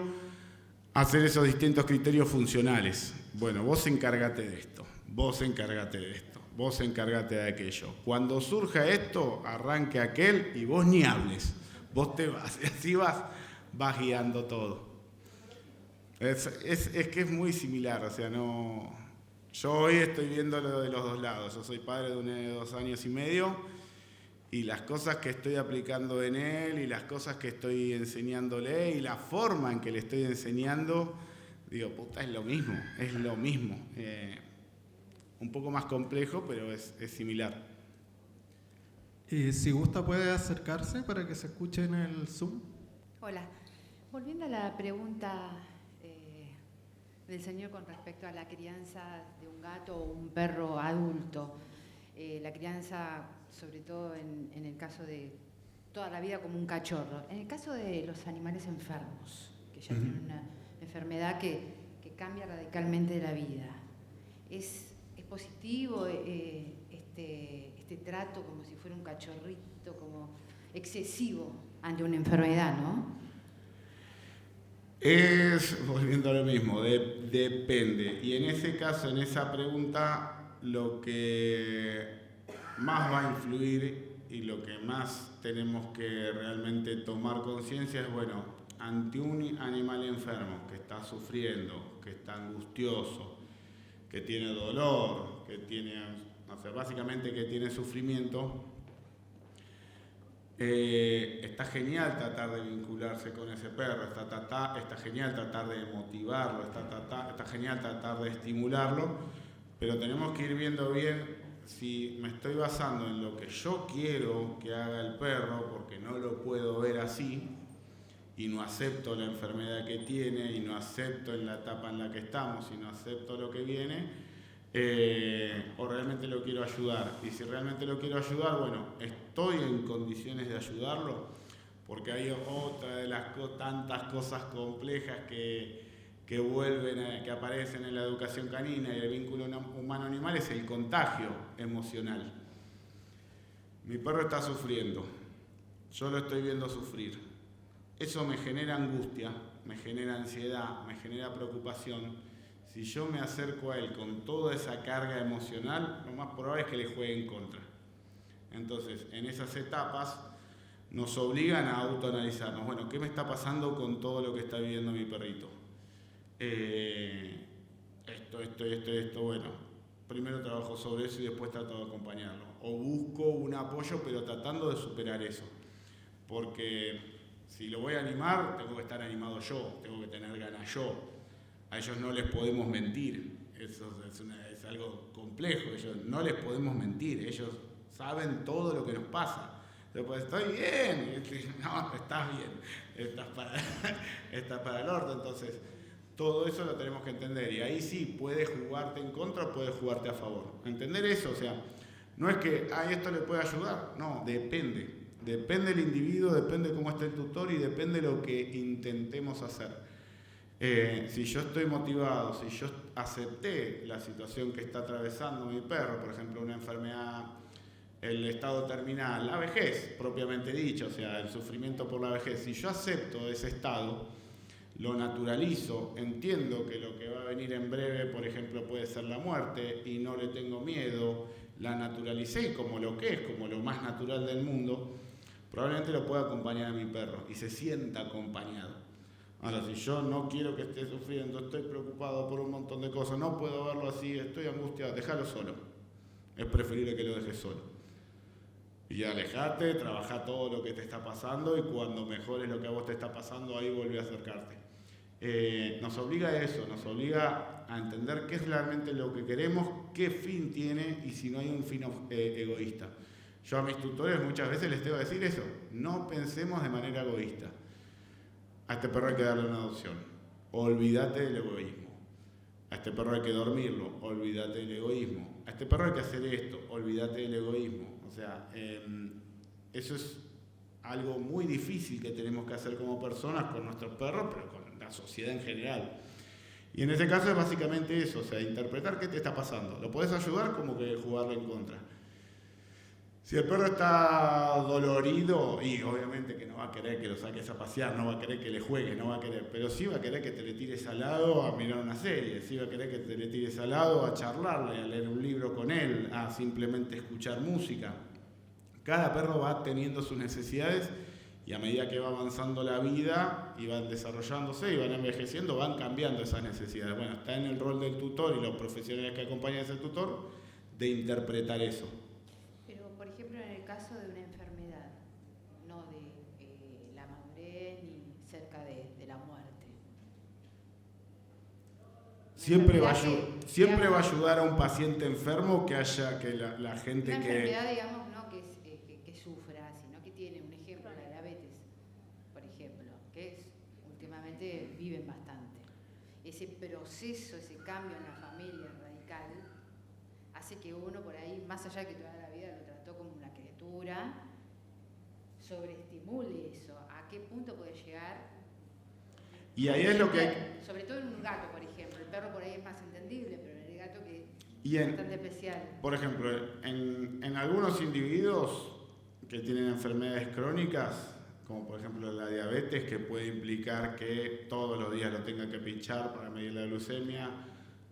B: hacer esos distintos criterios funcionales. Bueno, vos encárgate de esto, vos encárgate de esto, vos encárgate de aquello. Cuando surja esto, arranque aquel y vos ni hables. Vos te vas, y así vas guiando todo. Es que es muy similar, o sea, no... Yo hoy estoy viendo lo de los dos lados. Yo soy padre de un nene de 2 años y medio y las cosas que estoy aplicando en él y las cosas que estoy enseñándole y la forma en que le estoy enseñando, digo, puta, es lo mismo, es lo mismo. Un poco más complejo, pero es similar.
A: Si gusta puede acercarse para que se escuche en el Zoom.
F: Hola. Volviendo a la pregunta del señor con respecto a la crianza de un gato o un perro adulto, la crianza sobre todo en el caso de toda la vida como un cachorro. En el caso de los animales enfermos, que ya tienen una enfermedad que cambia radicalmente la vida, ¿es positivo este trato como si fuera un cachorrito, como excesivo ante una enfermedad, no?
B: Volviendo a lo mismo, depende. Y en ese caso, en esa pregunta, lo que más va a influir y lo que más tenemos que realmente tomar conciencia es, bueno, ante un animal enfermo que está sufriendo, que está angustioso, que tiene dolor, que tiene, o sea, básicamente que tiene sufrimiento, está genial tratar de vincularse con ese perro, está genial tratar de motivarlo, está genial tratar de estimularlo, pero tenemos que ir viendo bien si me estoy basando en lo que yo quiero que haga el perro, porque no lo puedo ver así, y no acepto la enfermedad que tiene, y no acepto en la etapa en la que estamos, y no acepto lo que viene, o realmente lo quiero ayudar. Y si realmente lo quiero ayudar, bueno, estoy en condiciones de ayudarlo, porque hay otra de las tantas cosas complejas que vuelven, que aparecen en la educación canina y el vínculo humano-animal, es el contagio emocional. Mi perro está sufriendo, yo lo estoy viendo sufrir. Eso me genera angustia, me genera ansiedad, me genera preocupación. Si yo me acerco a él con toda esa carga emocional, lo más probable es que le juegue en contra. Entonces, en esas etapas nos obligan a autoanalizarnos. Bueno, ¿qué me está pasando con todo lo que está viviendo mi perrito? Esto, bueno, primero trabajo sobre eso y después trato de acompañarlo. O busco un apoyo, pero tratando de superar eso. Porque si lo voy a animar, tengo que estar animado yo, tengo que tener ganas yo. A ellos no les podemos mentir, eso es algo complejo, ellos no les podemos mentir, ellos saben todo lo que nos pasa. Después, estoy bien, no, estás bien, estás para el orto. Entonces, todo eso lo tenemos que entender, y ahí sí, puede jugarte en contra o puede jugarte a favor. Entender eso, o sea, no es que, esto le puede ayudar, no, depende del individuo, depende cómo esté el tutor y depende de lo que intentemos hacer. Si yo estoy motivado, si yo acepté la situación que está atravesando mi perro, por ejemplo, una enfermedad, el estado terminal, la vejez propiamente dicho, o sea, el sufrimiento por la vejez, si yo acepto ese estado, lo naturalizo, entiendo que lo que va a venir en breve, por ejemplo, puede ser la muerte y no le tengo miedo, la naturalicé como lo que es, como lo más natural del mundo, probablemente lo pueda acompañar a mi perro y se sienta acompañado. Ahora, si yo no quiero que esté sufriendo, estoy preocupado por un montón de cosas, no puedo verlo así, estoy angustiado, déjalo solo. Es preferible que lo dejes solo. Y alejate, trabaja todo lo que te está pasando y cuando mejores lo que a vos te está pasando, ahí volví a acercarte. Nos obliga a eso, nos obliga a entender qué es realmente lo que queremos, qué fin tiene y si no hay un fin egoísta. Yo a mis tutores muchas veces les tengo que decir eso, no pensemos de manera egoísta. A este perro hay que darle una adopción, olvídate del egoísmo. A este perro hay que dormirlo, olvídate del egoísmo. A este perro hay que hacer esto, olvídate del egoísmo. O sea, eso es algo muy difícil que tenemos que hacer como personas con nuestros perros, pero con la sociedad en general. Y en ese caso es básicamente eso, o sea, interpretar qué te está pasando. Lo podés ayudar como que jugarlo en contra. Si el perro está dolorido, y obviamente que no va a querer que lo saques a pasear, no va a querer que le juegues, no va a querer, pero sí va a querer que te le tires al lado a mirar una serie, sí va a querer que te le tires al lado a charlarle, a leer un libro con él, a simplemente escuchar música. Cada perro va teniendo sus necesidades y a medida que va avanzando la vida y van desarrollándose y van envejeciendo, van cambiando esas necesidades. Bueno, está en el rol del tutor y los profesionales que acompañan a ese tutor de interpretar eso.
F: Pero, por ejemplo, en el caso de una enfermedad, no de la madurez ni cerca de la muerte.
B: Siempre va a ayudar a un paciente enfermo que haya que la gente
F: una
B: que...
F: enfermedad, digamos, no que sufra, sino que tiene un ejemplo, la diabetes, por ejemplo, que últimamente viven bastante. Ese proceso, ese cambio en la familia radical, hace que uno por ahí, más allá de que toda la vida lo trató como una criatura, sobreestimule eso. ¿A qué punto puede llegar?
B: Y ahí es lo que hay...
F: Sobre todo en un gato, por ejemplo. El perro por ahí es más entendible, pero en el gato que
B: Y
F: es bastante especial.
B: Por ejemplo, en algunos individuos que tienen enfermedades crónicas, como por ejemplo la diabetes, que puede implicar que todos los días lo tenga que pinchar para medir la glucemia,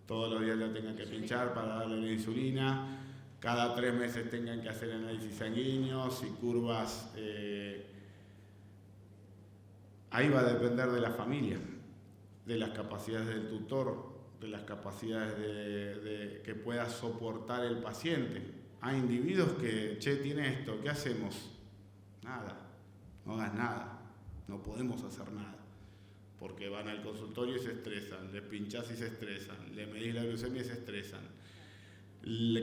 B: todos los días lo tengan que pinchar para darle la insulina, cada 3 meses tengan que hacer análisis sanguíneos y curvas. Ahí va a depender de la familia, de las capacidades del tutor, de las capacidades que pueda soportar el paciente. Hay individuos que, tiene esto, ¿qué hacemos? Nada, no hagas nada, no podemos hacer nada. Porque van al consultorio y se estresan, le pinchás y se estresan, le medís la glucemia y se estresan.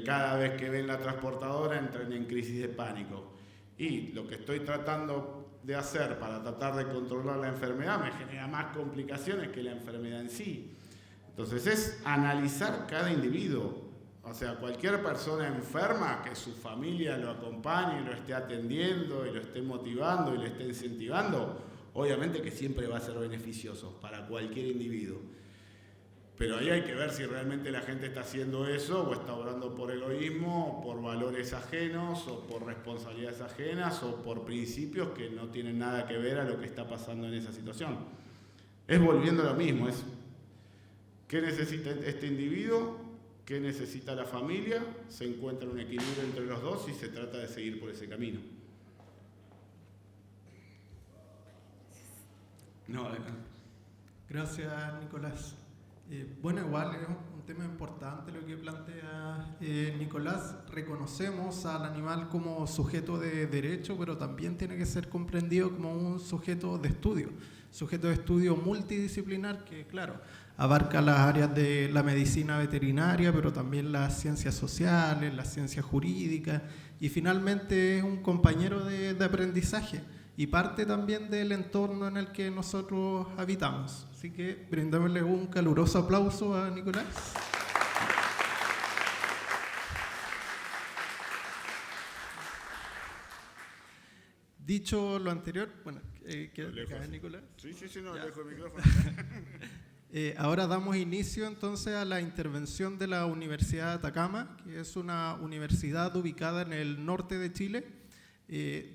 B: Cada vez que ven la transportadora entran en crisis de pánico. Y lo que estoy tratando de hacer para tratar de controlar la enfermedad me genera más complicaciones que la enfermedad en sí. Entonces es analizar cada individuo. O sea, cualquier persona enferma, que su familia lo acompañe, lo esté atendiendo y lo esté motivando y lo esté incentivando, obviamente que siempre va a ser beneficioso para cualquier individuo. Pero ahí hay que ver si realmente la gente está haciendo eso o está obrando por egoísmo, o por valores ajenos, o por responsabilidades ajenas, o por principios que no tienen nada que ver a lo que está pasando en esa situación. Es volviendo a lo mismo, es ¿qué necesita este individuo? ¿Qué necesita la familia? Se encuentra un equilibrio entre los dos y se trata de seguir por ese camino.
A: Gracias, Nicolás. Bueno, igual es un tema importante lo que plantea Nicolás. Reconocemos al animal como sujeto de derecho, pero también tiene que ser comprendido como un sujeto de estudio multidisciplinar que, claro, abarca las áreas de la medicina veterinaria, pero también las ciencias sociales, las ciencias jurídicas, y finalmente es un compañero de aprendizaje y parte también del entorno en el que nosotros habitamos. Así que brindémosle un caluroso aplauso a Nicolás. Dicho lo anterior, bueno, ¿qué Nicolás?
B: Sí, no, dejo el micrófono.
A: Ahora damos inicio entonces a la intervención de la Universidad de Atacama, que es una universidad ubicada en el norte de Chile.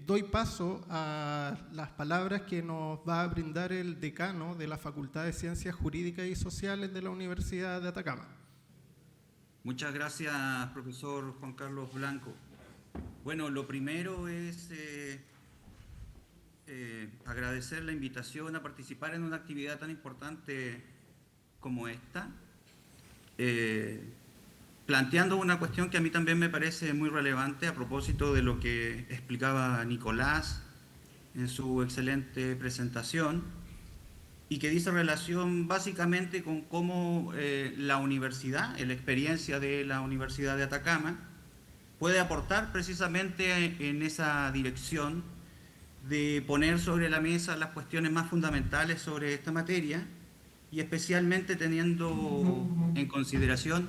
A: Doy paso a las palabras que nos va a brindar el decano de la Facultad de Ciencias Jurídicas y Sociales de la Universidad de Atacama.
G: Muchas gracias, profesor Juan Carlos Blanco. Bueno, lo primero es agradecer la invitación a participar en una actividad tan importante como esta, planteando una cuestión que a mí también me parece muy relevante a propósito de lo que explicaba Nicolás en su excelente presentación, y que dice relación básicamente con cómo la universidad, la experiencia de la Universidad de Atacama, puede aportar precisamente en esa dirección de poner sobre la mesa las cuestiones más fundamentales sobre esta materia, y especialmente teniendo en consideración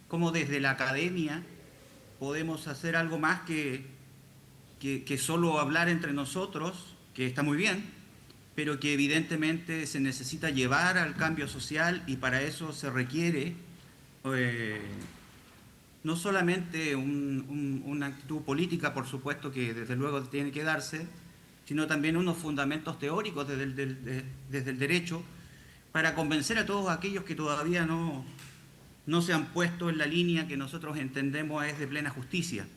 G: cómo desde la academia podemos hacer algo más que solo hablar entre nosotros, que está muy bien, pero que evidentemente se necesita llevar al cambio social, y para eso se requiere no solamente una actitud política, por supuesto, que desde luego tiene que darse, sino también unos fundamentos teóricos desde el derecho, para convencer a todos aquellos que todavía no se han puesto en la línea que nosotros entendemos es de plena justicia.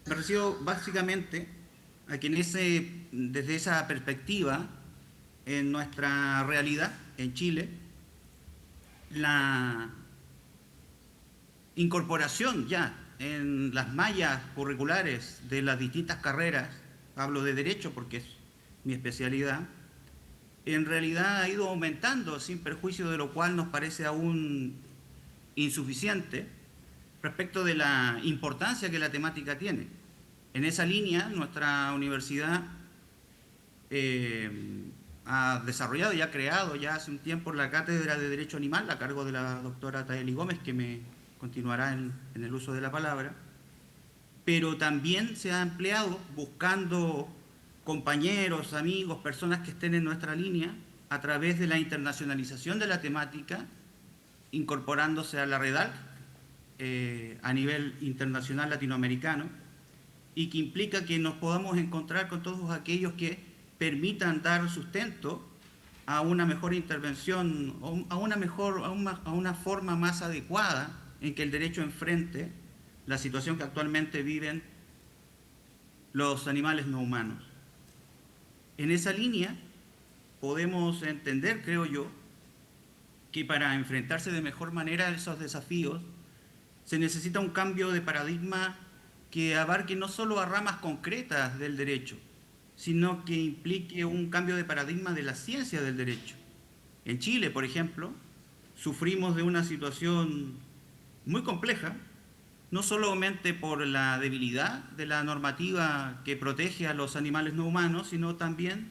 G: Me refiero básicamente a que desde esa perspectiva, en nuestra realidad, en Chile, la incorporación ya en las mallas curriculares de las distintas carreras, hablo de Derecho porque es mi especialidad, en realidad ha ido aumentando, sin perjuicio de lo cual nos parece aún insuficiente respecto de la importancia que la temática tiene. En esa línea, nuestra universidad ha desarrollado y ha creado ya hace un tiempo la Cátedra de Derecho Animal a cargo de la doctora Taeli Gómez, que me continuará en el uso de la palabra, pero también se ha empleado buscando compañeros, amigos, personas que estén en nuestra línea a través de la internacionalización de la temática, incorporándose a la REDAC a nivel internacional latinoamericano, y que implica que nos podamos encontrar con todos aquellos que permitan dar sustento a una mejor intervención, a una forma más adecuada en que el derecho enfrente la situación que actualmente viven los animales no humanos. En esa línea podemos entender, creo yo, que para enfrentarse de mejor manera a esos desafíos se necesita un cambio de paradigma que abarque no solo a ramas concretas del derecho, sino que implique un cambio de paradigma de la ciencia del derecho. En Chile, por ejemplo, sufrimos de una situación muy compleja, no solamente por la debilidad de la normativa que protege a los animales no humanos, sino también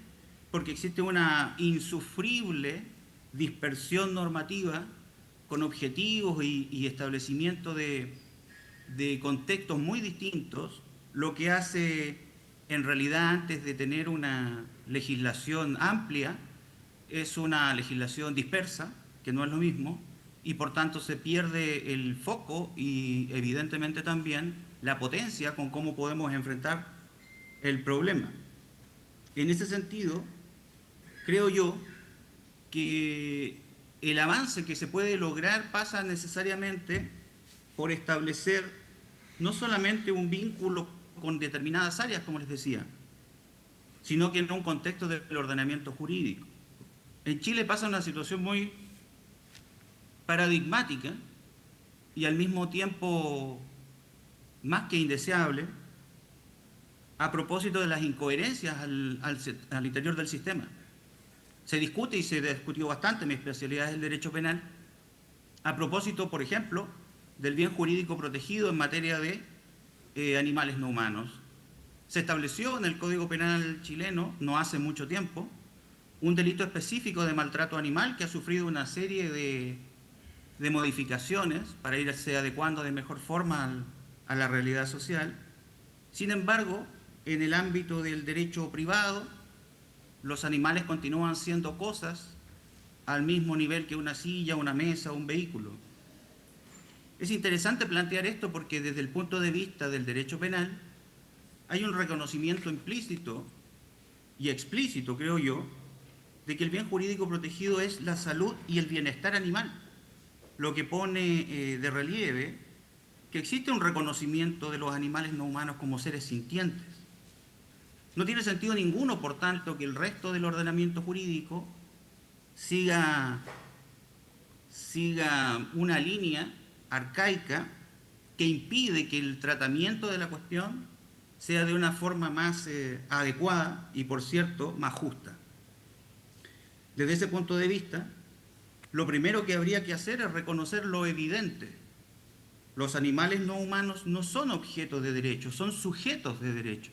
G: porque existe una insufrible dispersión normativa con objetivos y establecimiento de contextos muy distintos, lo que hace en realidad, antes de tener una legislación amplia, es una legislación dispersa, que no es lo mismo, y por tanto se pierde el foco y evidentemente también la potencia con cómo podemos enfrentar el problema. En ese sentido, creo yo que el avance que se puede lograr pasa necesariamente por establecer no solamente un vínculo con determinadas áreas, como les decía, sino que en un contexto del ordenamiento jurídico. En Chile pasa una situación muy paradigmática y al mismo tiempo más que indeseable a propósito de las incoherencias al interior del sistema. Se discute y se discutió bastante, mi especialidad es el derecho penal, a propósito, por ejemplo, del bien jurídico protegido en materia de animales no humanos. Se estableció en el Código Penal chileno, no hace mucho tiempo, un delito específico de maltrato animal que ha sufrido una serie de modificaciones para irse adecuando de mejor forma a la realidad social. Sin embargo, en el ámbito del derecho privado, los animales continúan siendo cosas al mismo nivel que una silla, una mesa o un vehículo. Es interesante plantear esto porque desde el punto de vista del derecho penal hay un reconocimiento implícito y explícito, creo yo, de que el bien jurídico protegido es la salud y el bienestar animal, lo que pone de relieve que existe un reconocimiento de los animales no humanos como seres sintientes. No tiene sentido ninguno, por tanto, que el resto del ordenamiento jurídico siga una línea arcaica que impide que el tratamiento de la cuestión sea de una forma más adecuada y, por cierto, más justa. Desde ese punto de vista, lo primero que habría que hacer es reconocer lo evidente. Los animales no humanos no son objetos de derecho, son sujetos de derecho.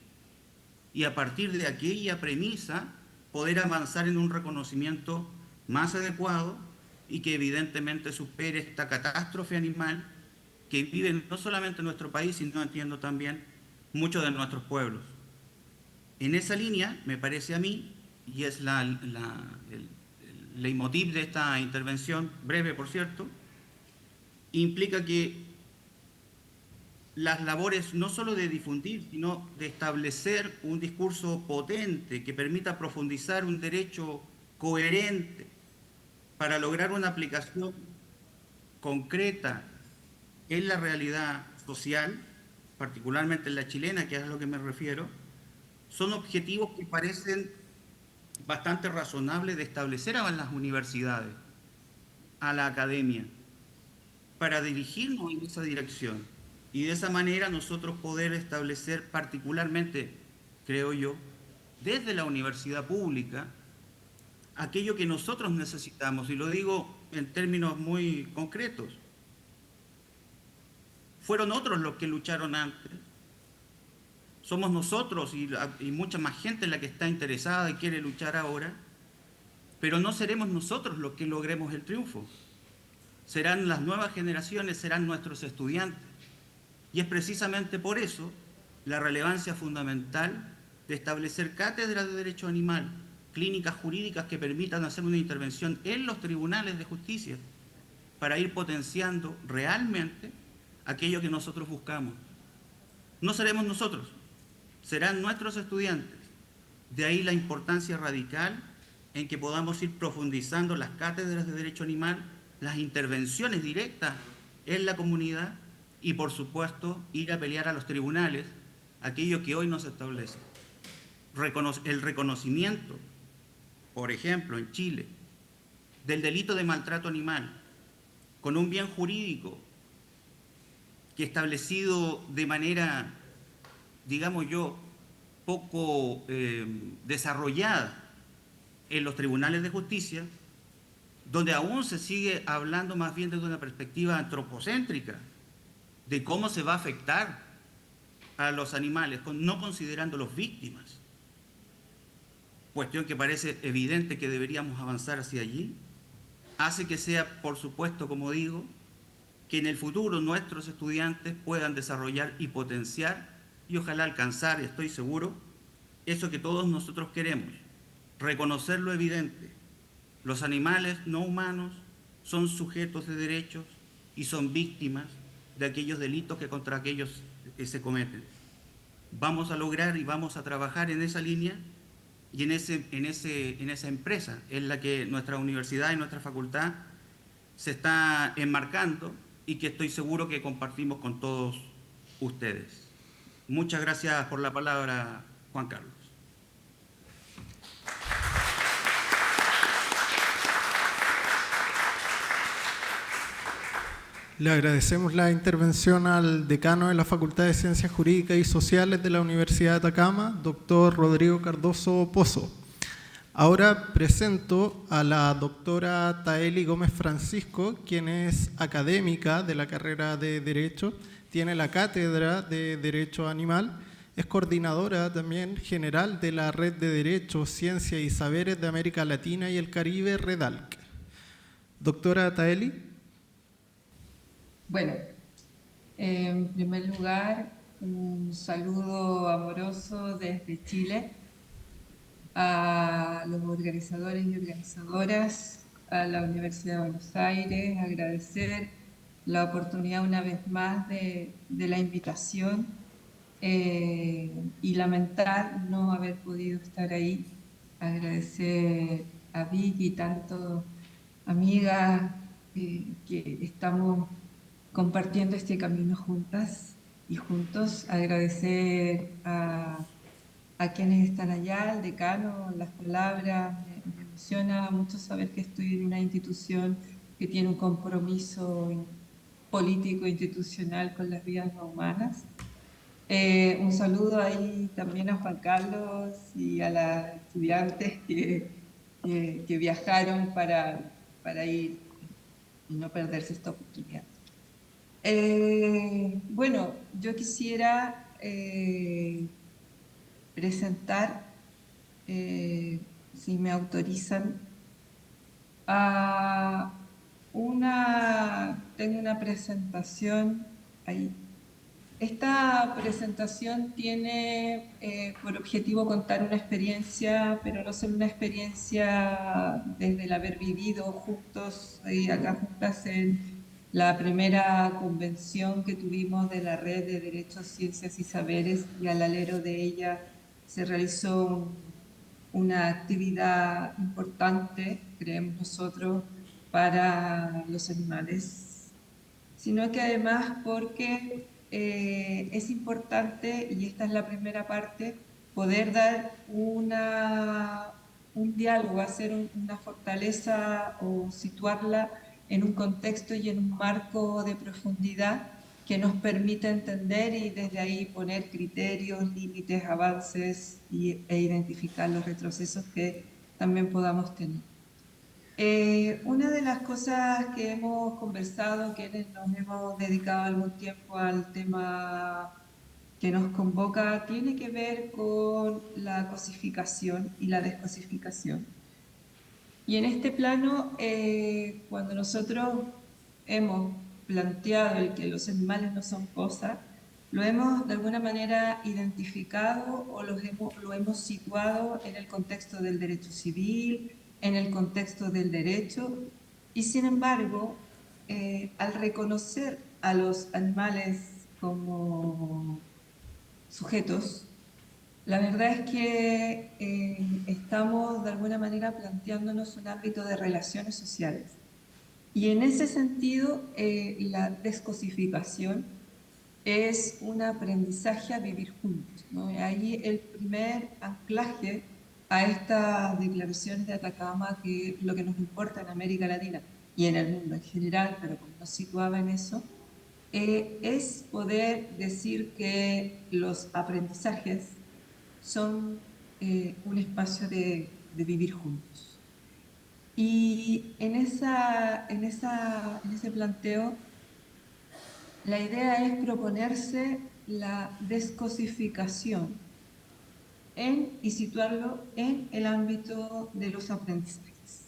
G: Y a partir de aquella premisa, poder avanzar en un reconocimiento más adecuado y que evidentemente supere esta catástrofe animal que vive no solamente en nuestro país, sino entiendo también muchos de nuestros pueblos. En esa línea, me parece a mí, y es el leitmotiv de esta intervención, breve por cierto, implica que las labores no solo de difundir, sino de establecer un discurso potente que permita profundizar un derecho coherente para lograr una aplicación concreta en la realidad social, particularmente en la chilena, que es a lo que me refiero, son objetivos que parecen bastante razonables de establecer en las universidades, a la academia, para dirigirnos en esa dirección. Y de esa manera nosotros poder establecer particularmente, creo yo, desde la universidad pública, aquello que nosotros necesitamos, y lo digo en términos muy concretos. Fueron otros los que lucharon antes. Somos nosotros y mucha más gente la que está interesada y quiere luchar ahora, pero no seremos nosotros los que logremos el triunfo. Serán las nuevas generaciones, serán nuestros estudiantes. Y es precisamente por eso la relevancia fundamental de establecer cátedras de derecho animal, clínicas jurídicas que permitan hacer una intervención en los tribunales de justicia para ir potenciando realmente aquello que nosotros buscamos. No seremos nosotros, serán nuestros estudiantes. De ahí la importancia radical en que podamos ir profundizando las cátedras de derecho animal, las intervenciones directas en la comunidad y, por supuesto, ir a pelear a los tribunales aquello que hoy no se establece. El reconocimiento, por ejemplo, en Chile, del delito de maltrato animal con un bien jurídico que establecido de manera, digamos yo, poco desarrollada en los tribunales de justicia, donde aún se sigue hablando más bien desde una perspectiva antropocéntrica de cómo se va a afectar a los animales, no considerándolos víctimas. Cuestión que parece evidente que deberíamos avanzar hacia allí, hace que sea, por supuesto, como digo, que en el futuro nuestros estudiantes puedan desarrollar y potenciar y ojalá alcanzar, estoy seguro, eso que todos nosotros queremos, reconocer lo evidente. Los animales no humanos son sujetos de derechos y son víctimas de aquellos delitos que contra aquellos se cometen. Vamos a lograr y vamos a trabajar en esa línea y en esa empresa en la que nuestra universidad y nuestra facultad se está enmarcando y que estoy seguro que compartimos con todos ustedes. Muchas gracias por la palabra, Juan Carlos.
A: Le agradecemos la intervención al decano de la Facultad de Ciencias Jurídicas y Sociales de la Universidad de Atacama, doctor Rodrigo Cardoso Pozo. Ahora presento a la doctora Taeli Gómez Francisco, quien es académica de la carrera de Derecho, tiene la cátedra de Derecho Animal, es coordinadora también general de la Red de Derecho, Ciencia y Saberes de América Latina y el Caribe, REDALC. Doctora Taeli.
H: Bueno, en primer lugar, un saludo amoroso desde Chile a los organizadores y organizadoras, a la Universidad de Buenos Aires, agradecer la oportunidad una vez más de la invitación y lamentar no haber podido estar ahí, agradecer a Vicky y tanto amigas que estamos compartiendo este camino juntas y juntos, agradecer a quienes están allá, al decano, las palabras. Me emociona mucho saber que estoy en una institución que tiene un compromiso político e institucional con las vidas no humanas. Un saludo ahí también a Juan Carlos y a las estudiantes que que viajaron para ir y no perderse esta oportunidad. Bueno, yo quisiera presentar, si me autorizan, tengo una presentación ahí. Esta presentación tiene por objetivo contar una experiencia, pero no solo una experiencia desde el haber vivido juntos y acá juntas en la primera convención que tuvimos de la Red de Derechos, Ciencias y Saberes, y al alero de ella se realizó una actividad importante, creemos nosotros, para los animales, sino que además porque es importante, y esta es la primera parte, poder dar un diálogo, hacer una fortaleza o situarla en un contexto y en un marco de profundidad que nos permita entender y desde ahí poner criterios, límites, avances e identificar los retrocesos que también podamos tener. Una de las cosas que hemos conversado, quienes nos hemos dedicado algún tiempo al tema que nos convoca, tiene que ver con la cosificación y la descosificación. Y en este plano, cuando nosotros hemos planteado el que los animales no son cosas, lo hemos de alguna manera identificado o lo hemos situado en el contexto del derecho civil, en el contexto del derecho, y sin embargo, al reconocer a los animales como sujetos, la verdad es que estamos de alguna manera planteándonos un ámbito de relaciones sociales. Y en ese sentido, la descosificación es un aprendizaje a vivir juntos, ¿no? Ahí el primer anclaje a estas declaraciones de Atacama, que lo que nos importa en América Latina y en el mundo en general, pero como nos situaba en eso, es poder decir que los aprendizajes son un espacio de vivir juntos. Y en ese planteo, la idea es proponerse la descosificación y situarlo en el ámbito de los aprendizajes.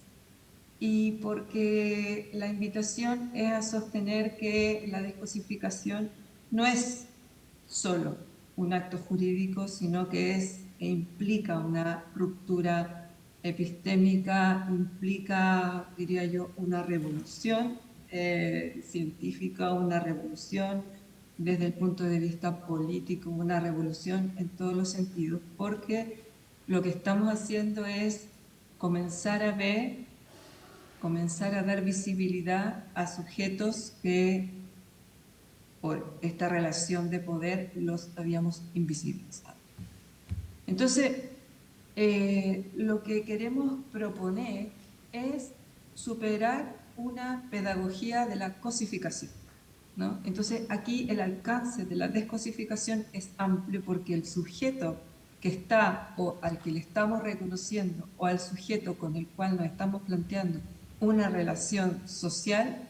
H: Y porque la invitación es a sostener que la descosificación no es solo un acto jurídico, sino que implica una ruptura epistémica, implica, diría yo, una revolución científica, una revolución desde el punto de vista político, una revolución en todos los sentidos, porque lo que estamos haciendo es comenzar a dar visibilidad a sujetos que por esta relación de poder los habíamos invisibilizado. Entonces, lo que queremos proponer es superar una pedagogía de la cosificación, ¿no? Entonces, aquí el alcance de la descosificación es amplio porque el sujeto que está o al que le estamos reconociendo o al sujeto con el cual nos estamos planteando una relación social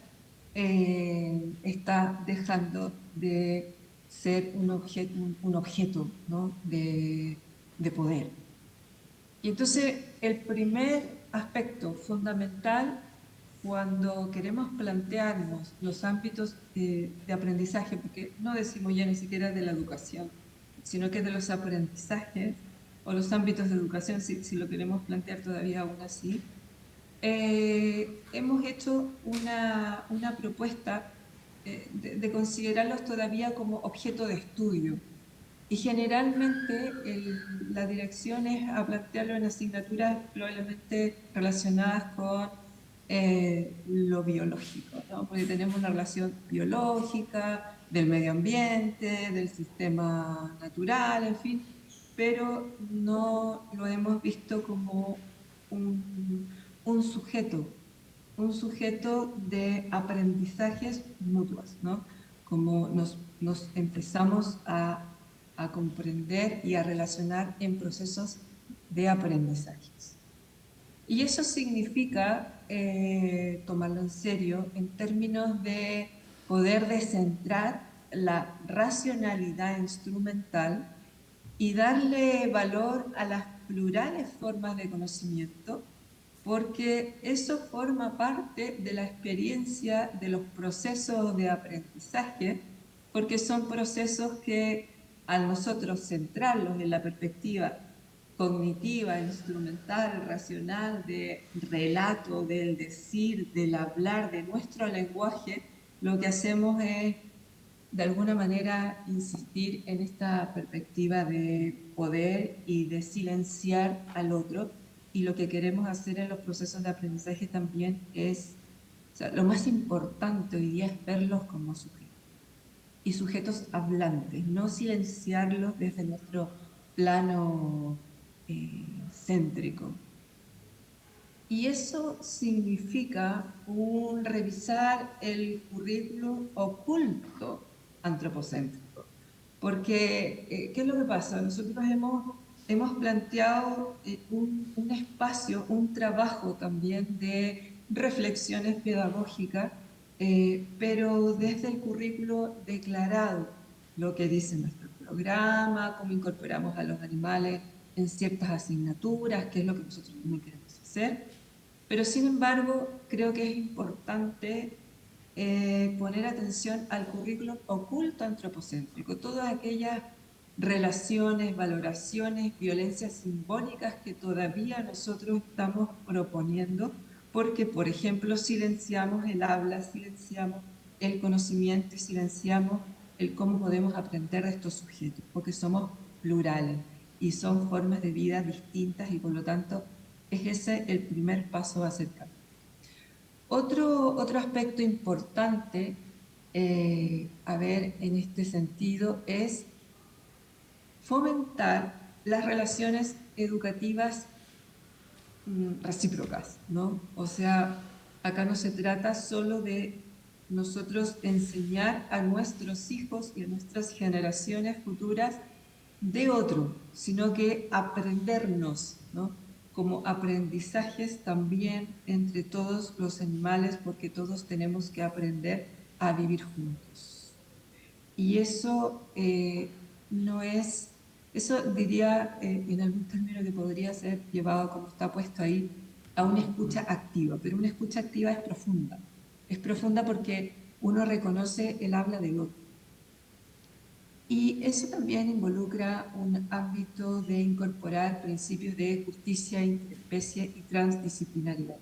H: está dejando de ser un objeto, ¿no? de poder. Y entonces el primer aspecto fundamental cuando queremos plantearnos los ámbitos de aprendizaje, porque no decimos ya ni siquiera de la educación, sino que de los aprendizajes o los ámbitos de educación, si lo queremos plantear todavía aún así, hemos hecho una propuesta de considerarlos todavía como objeto de estudio. Y generalmente la dirección es a plantearlo en asignaturas probablemente relacionadas con lo biológico, ¿no? Porque tenemos una relación biológica, del medio ambiente, del sistema natural, en fin, pero no lo hemos visto como un sujeto de aprendizajes mutuos, ¿no? Como nos empezamos a comprender y a relacionar en procesos de aprendizajes. Y eso significa tomarlo en serio en términos de poder descentrar la racionalidad instrumental y darle valor a las plurales formas de conocimiento, porque eso forma parte de la experiencia de los procesos de aprendizaje, porque son procesos que al nosotros centrarlos en la perspectiva cognitiva, instrumental, racional, de relato, del decir, del hablar, de nuestro lenguaje, lo que hacemos es de alguna manera insistir en esta perspectiva de poder y de silenciar al otro. Y lo que queremos hacer en los procesos de aprendizaje también es, o sea, lo más importante hoy día es verlos como sujetos. Y sujetos hablantes, no silenciarlos desde nuestro plano céntrico. Y eso significa un revisar el currículum oculto antropocéntrico. Porque, ¿qué es lo que pasa? Nosotros hemos planteado un espacio, un trabajo también de reflexiones pedagógicas, pero desde el currículo declarado, lo que dice nuestro programa, cómo incorporamos a los animales en ciertas asignaturas, qué es lo que nosotros también queremos hacer. Pero sin embargo, creo que es importante poner atención al currículum oculto antropocéntrico, todas aquellas relaciones, valoraciones, violencias simbólicas que todavía nosotros estamos proponiendo, porque, por ejemplo, silenciamos el habla, silenciamos el conocimiento y silenciamos el cómo podemos aprender de estos sujetos, porque somos plurales y son formas de vida distintas y por lo tanto es ese el primer paso a acercar. Otro aspecto importante a ver en este sentido es fomentar las relaciones educativas recíprocas, ¿no? O sea, acá no se trata solo de nosotros enseñar a nuestros hijos y a nuestras generaciones futuras de otro, sino que aprendernos, ¿no? Como aprendizajes también entre todos los animales, porque todos tenemos que aprender a vivir juntos. Y eso no es, eso diría en algún término que podría ser llevado como está puesto ahí, a una escucha activa, pero una escucha activa es profunda. Es profunda porque uno reconoce el habla del otro. Y eso también involucra un ámbito de incorporar principios de justicia, interespecie y transdisciplinariedad.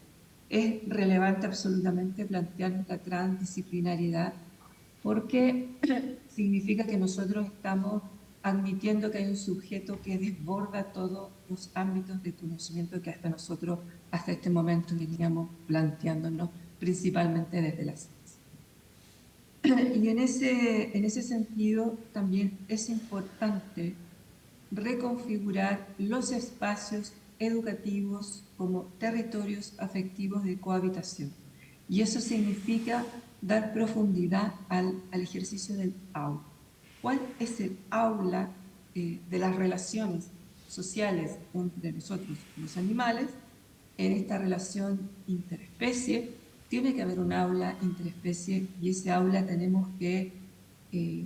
H: Es relevante absolutamente plantear la transdisciplinariedad porque significa que nosotros estamos admitiendo que hay un sujeto que desborda todos los ámbitos de conocimiento que hasta nosotros, hasta este momento, veníamos planteándonos, principalmente desde la ciencia. Y en ese sentido también es importante reconfigurar los espacios educativos como territorios afectivos de cohabitación. Y eso significa dar profundidad al ejercicio del aula. ¿Cuál es el aula de las relaciones sociales entre nosotros y los animales? En esta relación interespecie tiene que haber un aula interespecie y ese aula tenemos que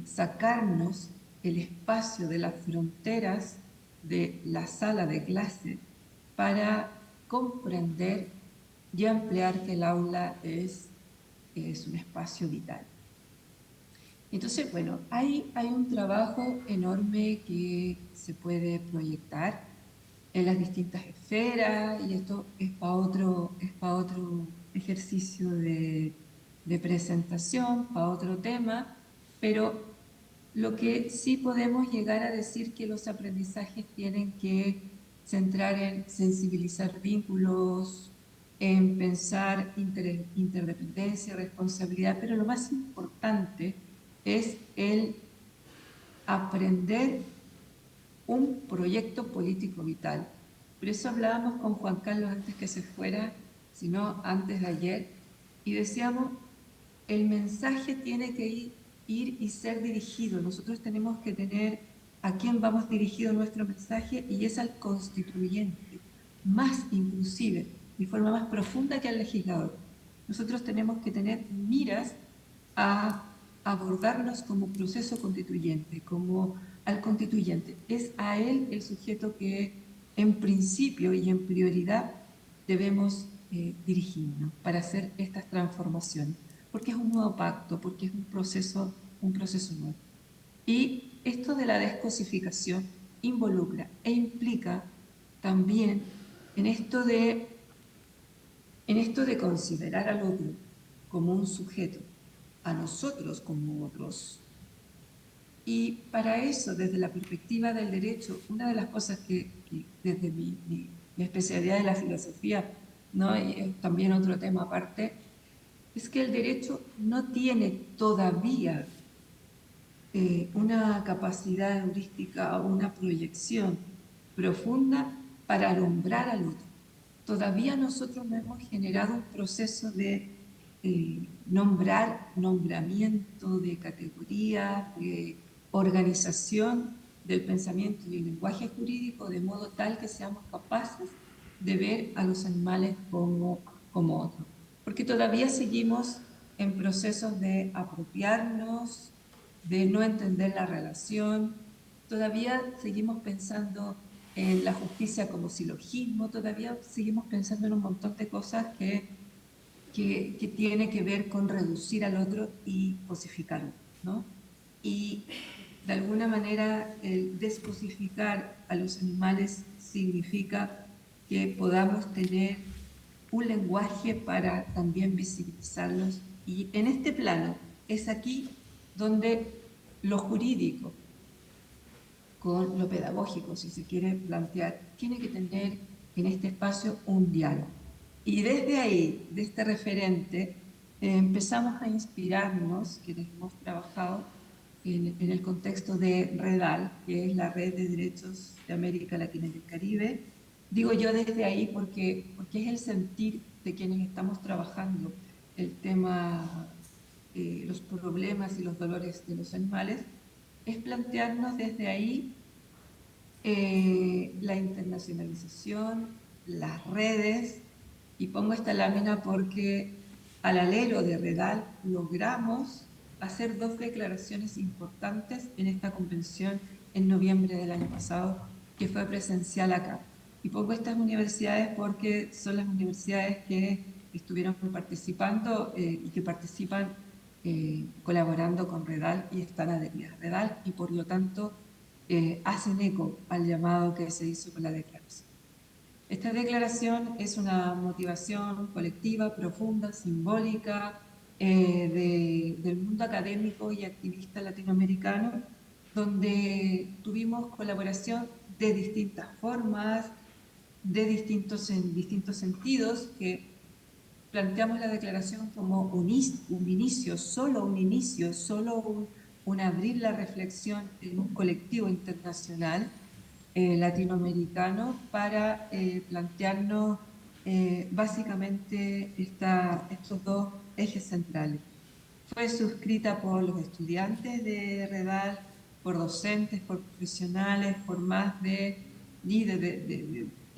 H: sacarnos el espacio de las fronteras de la sala de clase para comprender y ampliar que el aula es un espacio vital. Entonces, bueno, hay un trabajo enorme que se puede proyectar en las distintas esferas y esto es para otro ejercicio de presentación, para otro tema, pero lo que sí podemos llegar a decir que los aprendizajes tienen que centrar en sensibilizar vínculos, en pensar interdependencia, responsabilidad, pero lo más importante es el aprender un proyecto político vital. Por eso hablábamos con Juan Carlos antes que se fuera, sino antes de ayer, y decíamos, el mensaje tiene que ir y ser dirigido. Nosotros tenemos que tener a quién vamos dirigido nuestro mensaje y es al constituyente, más inclusive de forma más profunda que al legislador. Nosotros tenemos que tener miras a abordarnos como proceso constituyente, como al constituyente. Es a él el sujeto que en principio y en prioridad debemos dirigirnos para hacer estas transformaciones, porque es un nuevo pacto, porque es un proceso nuevo. Y esto de la descosificación involucra e implica también en esto de considerar al otro como un sujeto, a nosotros como otros. Y para eso, desde la perspectiva del derecho, una de las cosas que desde mi especialidad de la filosofía, ¿no? Y es también otro tema aparte, es que el derecho no tiene todavía una capacidad heurística o una proyección profunda para alumbrar al otro. Todavía nosotros no hemos generado un proceso de nombramiento, de categoría, de organización del pensamiento y el lenguaje jurídico, de modo tal que seamos capaces de ver a los animales como otros. Porque todavía seguimos en procesos de apropiarnos, de no entender la relación, todavía seguimos pensando en la justicia como silogismo, todavía seguimos pensando en un montón de cosas que tiene que ver con reducir al otro y cosificarlo, ¿no? Y de alguna manera el descosificar a los animales significa que podamos tener un lenguaje para también visibilizarlos. Y en este plano es aquí donde lo jurídico con lo pedagógico, si se quiere plantear, tiene que tener en este espacio un diálogo. Y desde ahí, de este referente, empezamos a inspirarnos, quienes hemos trabajado en el contexto de REDAL, que es la Red de Derechos de América Latina y el Caribe. Digo yo desde ahí porque es el sentir de quienes estamos trabajando el tema, los problemas y los dolores de los animales, es plantearnos desde ahí la internacionalización, las redes, y pongo esta lámina porque al alero de REDAL logramos hacer 2 declaraciones importantes en esta convención en noviembre del año pasado, que fue presencial acá. Y pongo estas universidades porque son las universidades que estuvieron participando y que participan colaborando con REDAL y están adheridas a REDAL y por lo tanto hacen eco al llamado que se hizo con la declaración. Esta declaración es una motivación colectiva, profunda, simbólica del mundo académico y activista latinoamericano, donde tuvimos colaboración de distintas formas, en distintos sentidos, que planteamos la declaración como un inicio, solo un abrir la reflexión en un colectivo internacional latinoamericano para plantearnos básicamente estos 2 ejes centrales. Fue suscrita por los estudiantes de REDAL, por docentes, por profesionales, por más de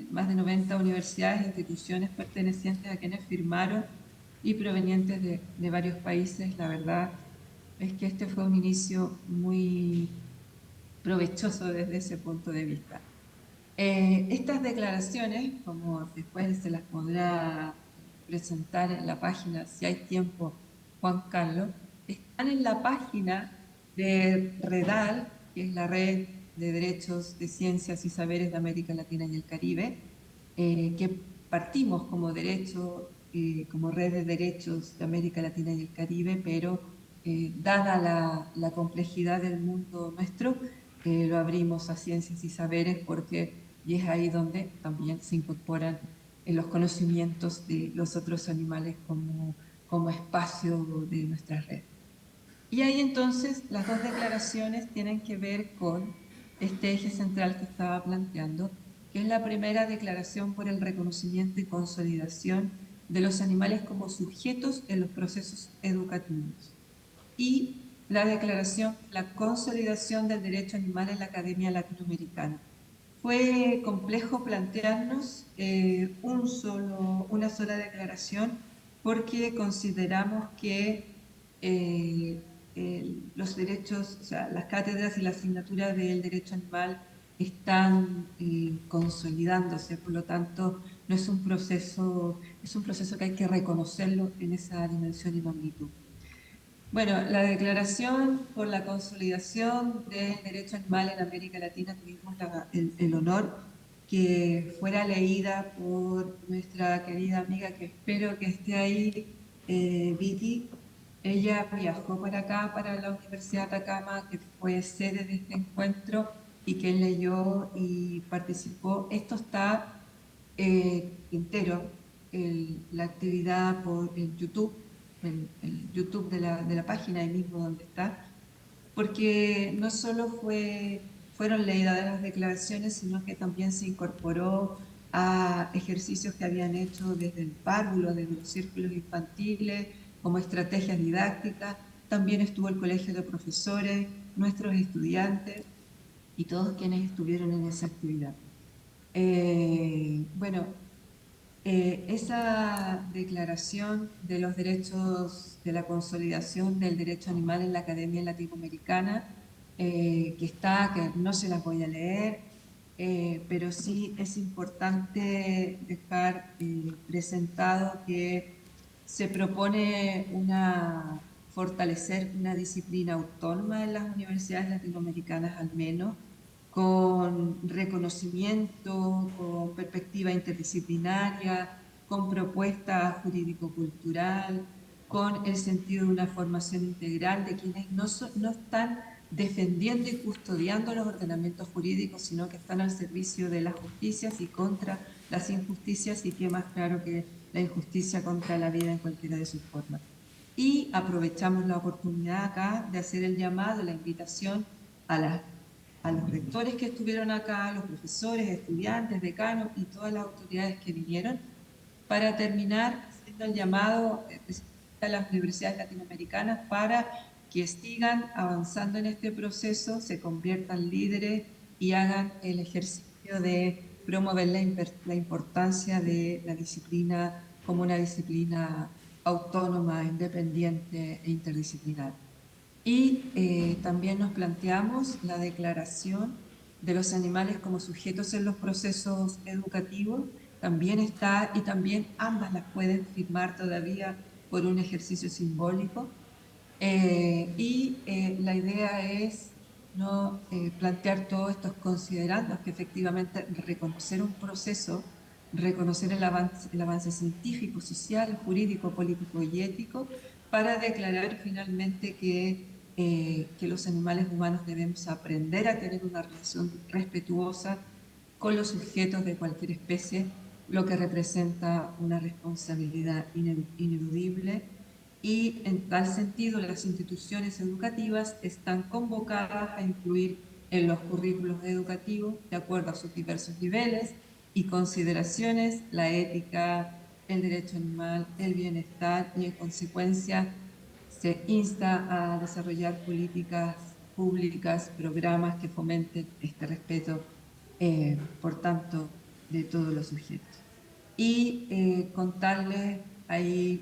H: 90 universidades e instituciones pertenecientes a quienes firmaron y provenientes de varios países. La verdad es que este fue un inicio muy provechoso desde ese punto de vista. Estas declaraciones, como después se las podrá presentar en la página, si hay tiempo, Juan Carlos, están en la página de REDAL, que es la Red de Derechos de Ciencias y Saberes de América Latina y el Caribe, que partimos como como Red de Derechos de América Latina y el Caribe, pero dada la complejidad del mundo nuestro, lo abrimos a Ciencias y Saberes y es ahí donde también se incorporan los conocimientos de los otros animales como espacio de nuestra red. Y ahí entonces las 2 declaraciones tienen que ver con este eje central que estaba planteando, que es la primera declaración por el reconocimiento y consolidación de los animales como sujetos en los procesos educativos. Y la declaración, la consolidación del derecho animal en la Academia Latinoamericana. fue complejo plantearnos una sola declaración porque consideramos que los derechos, o sea, las cátedras y la asignatura del derecho animal están consolidándose, por lo tanto no es un proceso que hay que reconocerlo en esa dimensión y magnitud. Bueno, la declaración por la consolidación del derecho animal en América Latina, tuvimos el honor que fuera leída por nuestra querida amiga, que espero que esté ahí, Viti. Ella viajó para acá, para la Universidad de Atacama, que fue sede de este encuentro, y que leyó y participó. Esto está entero, la actividad por el YouTube, el YouTube de la página ahí mismo donde está, porque no solo fueron leídas las declaraciones, sino que también se incorporó a ejercicios que habían hecho desde el párvulo, desde los círculos infantiles, como estrategias didácticas. También estuvo el colegio de profesores, nuestros estudiantes y todos quienes estuvieron en esa actividad. Esa declaración de los derechos, de la consolidación del derecho animal en la Academia Latinoamericana, que no se las voy a leer, pero sí es importante dejar presentado que se propone fortalecer una disciplina autónoma en las universidades latinoamericanas al menos, con reconocimiento, con perspectiva interdisciplinaria, con propuesta jurídico-cultural, con el sentido de una formación integral de quienes no están defendiendo y custodiando los ordenamientos jurídicos, sino que están al servicio de las justicias y contra las injusticias, y qué más claro que la injusticia contra la vida en cualquiera de sus formas. Y aprovechamos la oportunidad acá de hacer el llamado, la invitación a los rectores que estuvieron acá, a los profesores, estudiantes, decanos y todas las autoridades que vinieron, para terminar haciendo el llamado a las universidades latinoamericanas para que sigan avanzando en este proceso, se conviertan líderes y hagan el ejercicio de promover la importancia de la disciplina como una disciplina autónoma, independiente e interdisciplinar. Y también nos planteamos la declaración de los animales como sujetos en los procesos educativos, también está, y también ambas las pueden firmar todavía por un ejercicio simbólico. La idea es no plantear todos estos considerandos, que efectivamente reconocer un proceso, reconocer el avance científico, social, jurídico, político y ético, para declarar finalmente que los animales humanos debemos aprender a tener una relación respetuosa con los sujetos de cualquier especie, lo que representa una responsabilidad ineludible. Y en tal sentido, las instituciones educativas están convocadas a incluir en los currículos educativos, de acuerdo a sus diversos niveles y consideraciones, la ética, el derecho animal, el bienestar, y en consecuencia se insta a desarrollar políticas públicas, programas que fomenten este respeto, por tanto, de todos los sujetos. Y contarles ahí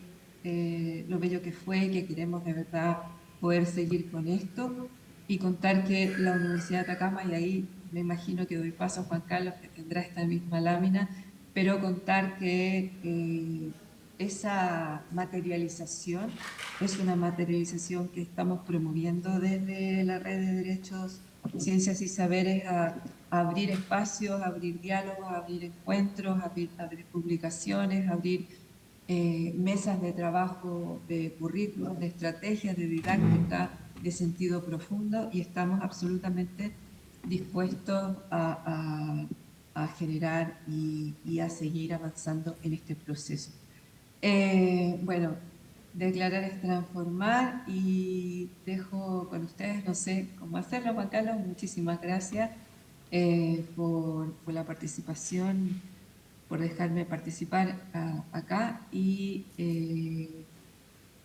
H: lo bello que fue, que queremos de verdad poder seguir con esto, y contar que la Universidad de Atacama, y ahí me imagino que doy paso a Juan Carlos, que tendrá esta misma lámina, pero contar que esa materialización es una materialización que estamos promoviendo desde la Red de Derechos, Ciencias y Saberes, a abrir espacios, a abrir diálogos, a abrir encuentros, a abrir publicaciones, a abrir mesas de trabajo, de currículos, de estrategias, de didáctica, de sentido profundo, y estamos absolutamente dispuestos a generar y a seguir avanzando en este proceso. Declarar es transformar, y dejo con ustedes, no sé cómo hacerlo, Juan Carlos. Muchísimas gracias por la participación, por dejarme participar acá, y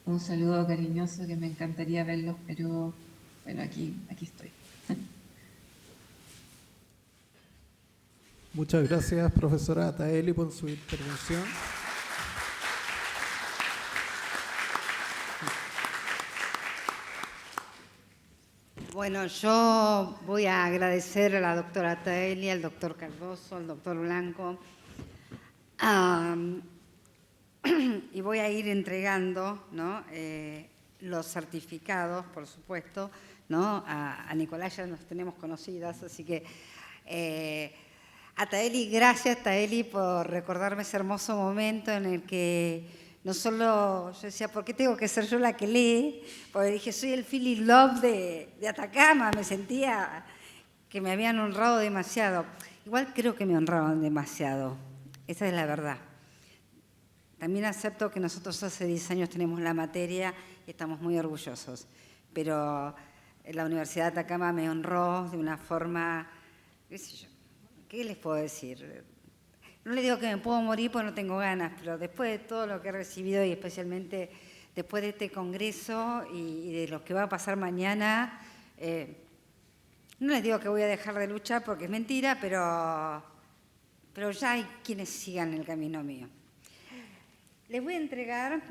H: un saludo cariñoso, que me encantaría verlos, pero bueno, aquí estoy.
A: Muchas gracias, profesora Ataeli, por su intervención.
I: Bueno, yo voy a agradecer a la doctora Ataeli, al doctor Cardoso, al doctor Blanco, y voy a ir entregando, ¿no?, los certificados, por supuesto, ¿no? A Nicolás ya nos tenemos conocidas, así que Ataeli, gracias Ataeli por recordarme ese hermoso momento en el que no solo yo decía, ¿por qué tengo que ser yo la que lee? Porque dije, soy el Philly Love de Atacama, me sentía que me habían honrado demasiado. Igual creo que me honraron demasiado, esa es la verdad. También acepto que nosotros hace 10 años tenemos la materia y estamos muy orgullosos, pero la Universidad de Atacama me honró de una forma, qué sé yo, ¿qué les puedo decir? No les digo que me puedo morir porque no tengo ganas, pero después de todo lo que he recibido y especialmente después de este congreso y de lo que va a pasar mañana, no les digo que voy a dejar de luchar porque es mentira, pero ya hay quienes sigan el camino mío. Les voy a entregar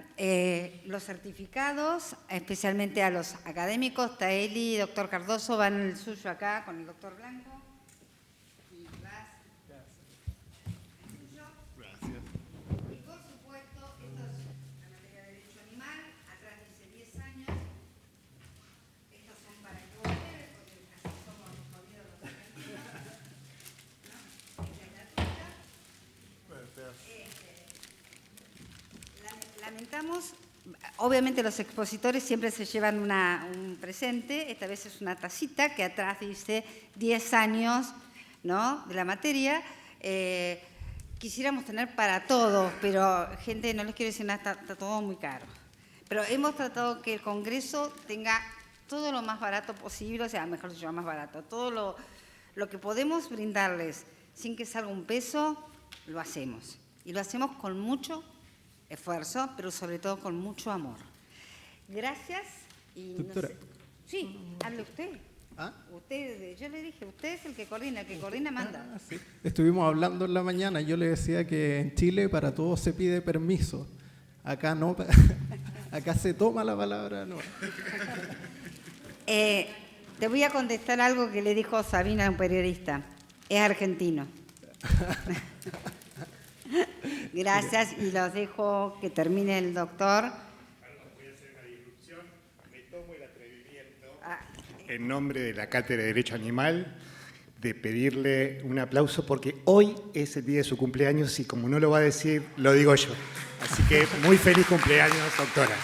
I: los certificados, especialmente a los académicos. Taeli y doctor Cardoso van el suyo acá con el doctor Blanco. Y vas.
B: Gracias.
I: Y por supuesto, esto es la materia de derecho animal, atrás dice 10 años. Estos son para que vos veas, porque así somos los jodidos los argentinos. ¿No? Esta es la tuya. Lamentamos, obviamente los expositores siempre se llevan un presente, esta vez es una tacita que atrás dice 10 años, ¿no?, de la materia. Quisiéramos tener para todos, pero gente, no les quiero decir nada, está todo muy caro. Pero hemos tratado que el Congreso tenga todo lo más barato posible, o sea, mejor se llama más barato, todo lo que podemos brindarles sin que salga un peso, lo hacemos. Y lo hacemos con mucho esfuerzo, pero sobre todo con mucho amor. Gracias. Y
A: Doctora.
I: No sé. Sí, hable usted.
A: ¿Ah?
I: Usted, yo le dije, usted es el que coordina manda.
A: Sí. Estuvimos hablando en la mañana, yo le decía que en Chile para todo se pide permiso, acá no, acá se toma la palabra, no.
I: Te voy a contestar algo que le dijo Sabina a un periodista, es argentino. Gracias, y los dejo que termine el doctor.
J: Voy a hacer una disrupción. Me tomo el atrevimiento, en nombre de la Cátedra de Derecho Animal, de pedirle un aplauso porque hoy es el día de su cumpleaños y como no lo va a decir, lo digo yo. Así que muy feliz cumpleaños, doctora.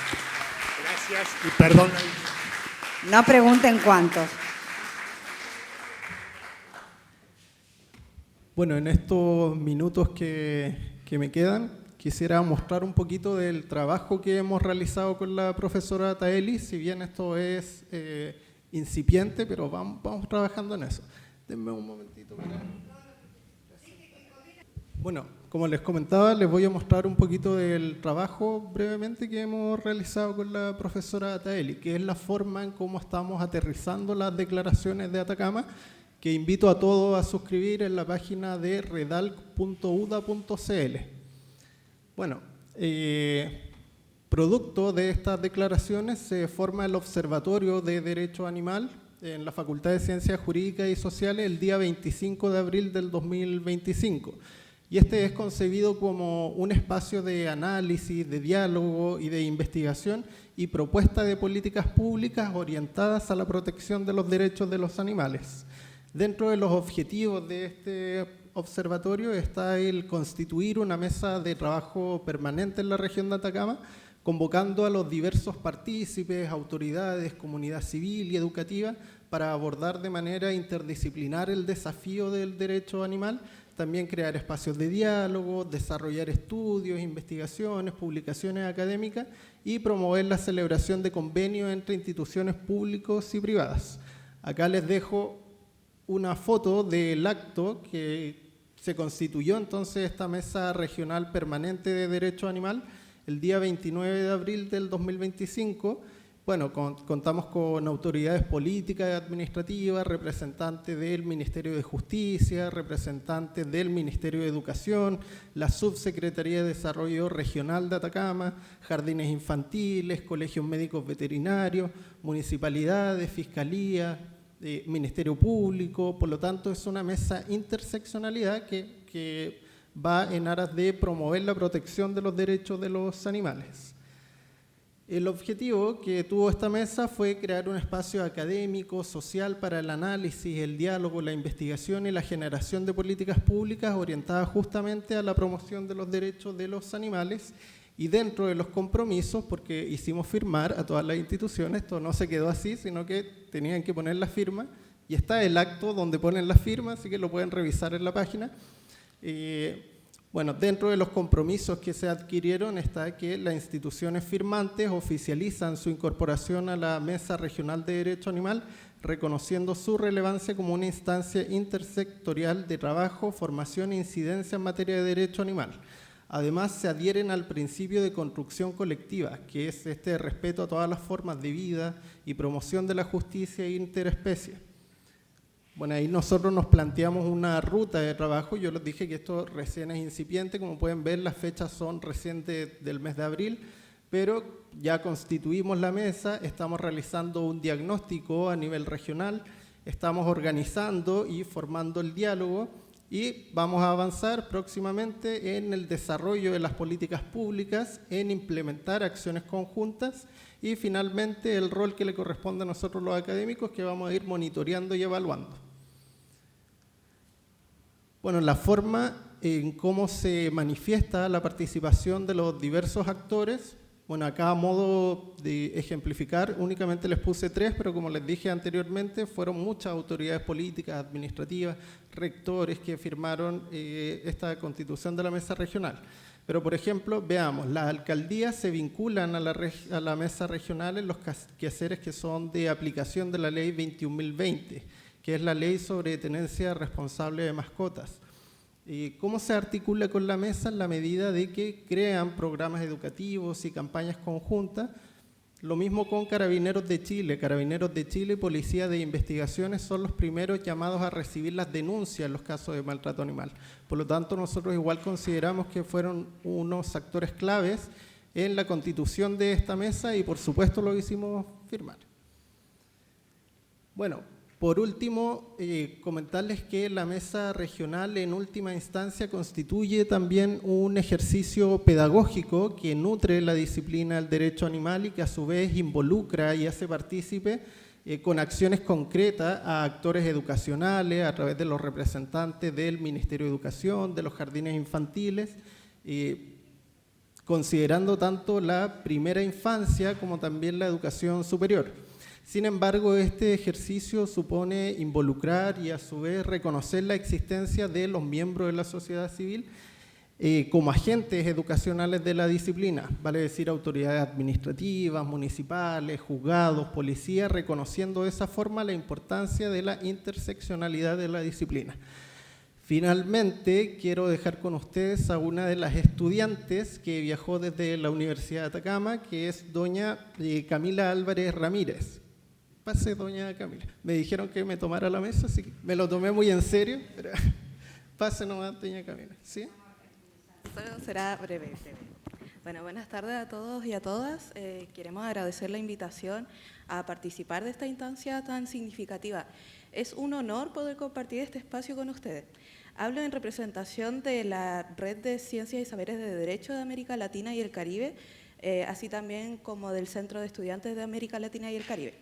J: Gracias y perdón.
I: No pregunten cuántos.
A: Bueno, en estos minutos que me quedan, quisiera mostrar un poquito del trabajo que hemos realizado con la profesora Taeli, si bien esto es incipiente, pero vamos trabajando en eso. Denme un momentito. Bueno, como les comentaba, les voy a mostrar un poquito del trabajo brevemente que hemos realizado con la profesora Taeli, que es la forma en cómo estamos aterrizando las declaraciones de Atacama, que invito a todos a suscribir en la página de redalc.uda.cl. Bueno, producto de estas declaraciones se forma el Observatorio de Derecho Animal en la Facultad de Ciencias Jurídicas y Sociales el día 25 de abril del 2025. Y este es concebido como un espacio de análisis, de diálogo y de investigación y propuesta de políticas públicas orientadas a la protección de los derechos de los animales. Dentro de los objetivos de este observatorio está el constituir una mesa de trabajo permanente en la región de Atacama, convocando a los diversos partícipes, autoridades, comunidad civil y educativa para abordar de manera interdisciplinar el desafío del derecho animal, también crear espacios de diálogo, desarrollar estudios, investigaciones, publicaciones académicas y promover la celebración de convenios entre instituciones públicas y privadas. Acá les dejo una foto del acto que se constituyó entonces esta Mesa Regional Permanente de Derecho Animal el día 29 de abril del 2025 bueno, contamos con autoridades políticas y administrativas, representantes del Ministerio de Justicia, representantes del Ministerio de Educación, la Subsecretaría de Desarrollo Regional de Atacama, jardines infantiles, colegios médicos veterinarios, municipalidades, fiscalía, Ministerio Público. Por lo tanto, es una mesa interseccionalidad que va en aras de promover la protección de los derechos de los animales. El objetivo que tuvo esta mesa fue crear un espacio académico, social para el análisis, el diálogo, la investigación y la generación de políticas públicas orientadas justamente a la promoción de los derechos de los animales, y dentro de los compromisos, porque hicimos firmar a todas las instituciones, esto no se quedó así, sino que tenían que poner la firma, y está el acto donde ponen la firma, así que lo pueden revisar en la página. Bueno, dentro de los compromisos que se adquirieron está que las instituciones firmantes oficializan su incorporación a la Mesa Regional de Derecho Animal, reconociendo su relevancia como una instancia intersectorial de trabajo, formación e incidencia en materia de derecho animal. Además, se adhieren al principio de construcción colectiva, que es este respeto a todas las formas de vida y promoción de la justicia interespecie. Bueno, ahí nosotros nos planteamos una ruta de trabajo. Yo les dije que esto recién es incipiente. Como pueden ver, las fechas son recién del mes de abril, pero ya constituimos la mesa, estamos realizando un diagnóstico a nivel regional, estamos organizando y formando el diálogo, y vamos a avanzar próximamente en el desarrollo de las políticas públicas, en implementar acciones conjuntas, y finalmente el rol que le corresponde a nosotros los académicos, que vamos a ir monitoreando y evaluando. Bueno, la forma en cómo se manifiesta la participación de los diversos actores, bueno, acá a modo de ejemplificar, únicamente les puse 3, pero como les dije anteriormente, fueron muchas autoridades políticas, administrativas, rectores que firmaron esta constitución de la mesa regional. Pero, por ejemplo, veamos, las alcaldías se vinculan a la mesa regional en los quehaceres que son de aplicación de la ley 21.020, que es la ley sobre tenencia responsable de mascotas. ¿Cómo se articula con la mesa? En la medida de que crean programas educativos y campañas conjuntas. Lo mismo con Carabineros de Chile. Carabineros de Chile y Policía de Investigaciones son los primeros llamados a recibir las denuncias en los casos de maltrato animal. Por lo tanto, nosotros igual consideramos que fueron unos actores claves en la constitución de esta mesa, y por supuesto lo hicimos firmar. Bueno, por último, comentarles que la mesa regional en última instancia constituye también un ejercicio pedagógico que nutre la disciplina del derecho animal y que a su vez involucra y hace partícipe con acciones concretas a actores educacionales a través de los representantes del Ministerio de Educación, de los jardines infantiles, considerando tanto la primera infancia como también la educación superior. Sin embargo, este ejercicio supone involucrar y a su vez reconocer la existencia de los miembros de la sociedad civil como agentes educacionales de la disciplina, vale decir autoridades administrativas, municipales, juzgados, policías, reconociendo de esa forma la importancia de la interseccionalidad de la disciplina. Finalmente, quiero dejar con ustedes a una de las estudiantes que viajó desde la Universidad de Atacama, que es doña Camila Álvarez Ramírez. Pase, doña Camila. Me dijeron que me tomara la mesa, así que me lo tomé muy en serio, pero pase nomás, doña Camila. ¿Sí?
K: Solo será breve. Bueno, buenas tardes a todos y a todas. Queremos agradecer la invitación a participar de esta instancia tan significativa. Es un honor poder compartir este espacio con ustedes. Hablo en representación de la Red de Ciencias y Saberes de Derecho de América Latina y el Caribe, así también como del Centro de Estudiantes de América Latina y el Caribe.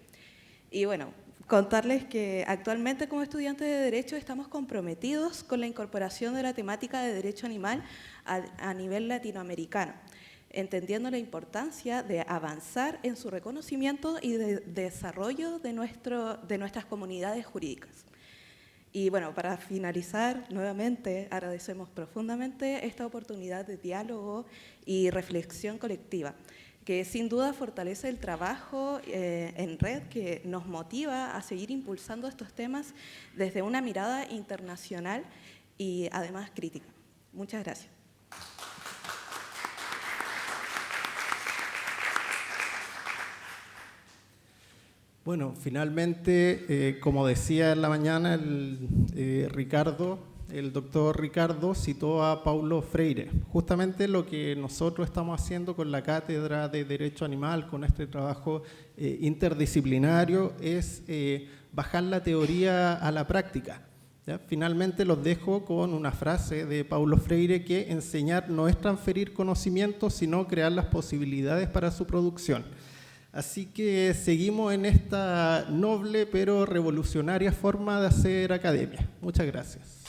K: Y bueno, contarles que actualmente como estudiantes de Derecho estamos comprometidos con la incorporación de la temática de derecho animal a nivel latinoamericano, entendiendo la importancia de avanzar en su reconocimiento y de desarrollo de nuestras comunidades jurídicas. Y bueno, para finalizar, nuevamente agradecemos profundamente esta oportunidad de diálogo y reflexión colectiva, que sin duda fortalece el trabajo en red, que nos motiva a seguir impulsando estos temas desde una mirada internacional y además crítica. Muchas gracias.
A: Bueno, finalmente, como decía en la mañana el doctor Ricardo citó a Paulo Freire. Justamente lo que nosotros estamos haciendo con la Cátedra de Derecho Animal, con este trabajo interdisciplinario, es bajar la teoría a la práctica. ¿Ya? Finalmente los dejo con una frase de Paulo Freire, que enseñar no es transferir conocimiento, sino crear las posibilidades para su producción. Así que seguimos en esta noble pero revolucionaria forma de hacer academia. Muchas gracias.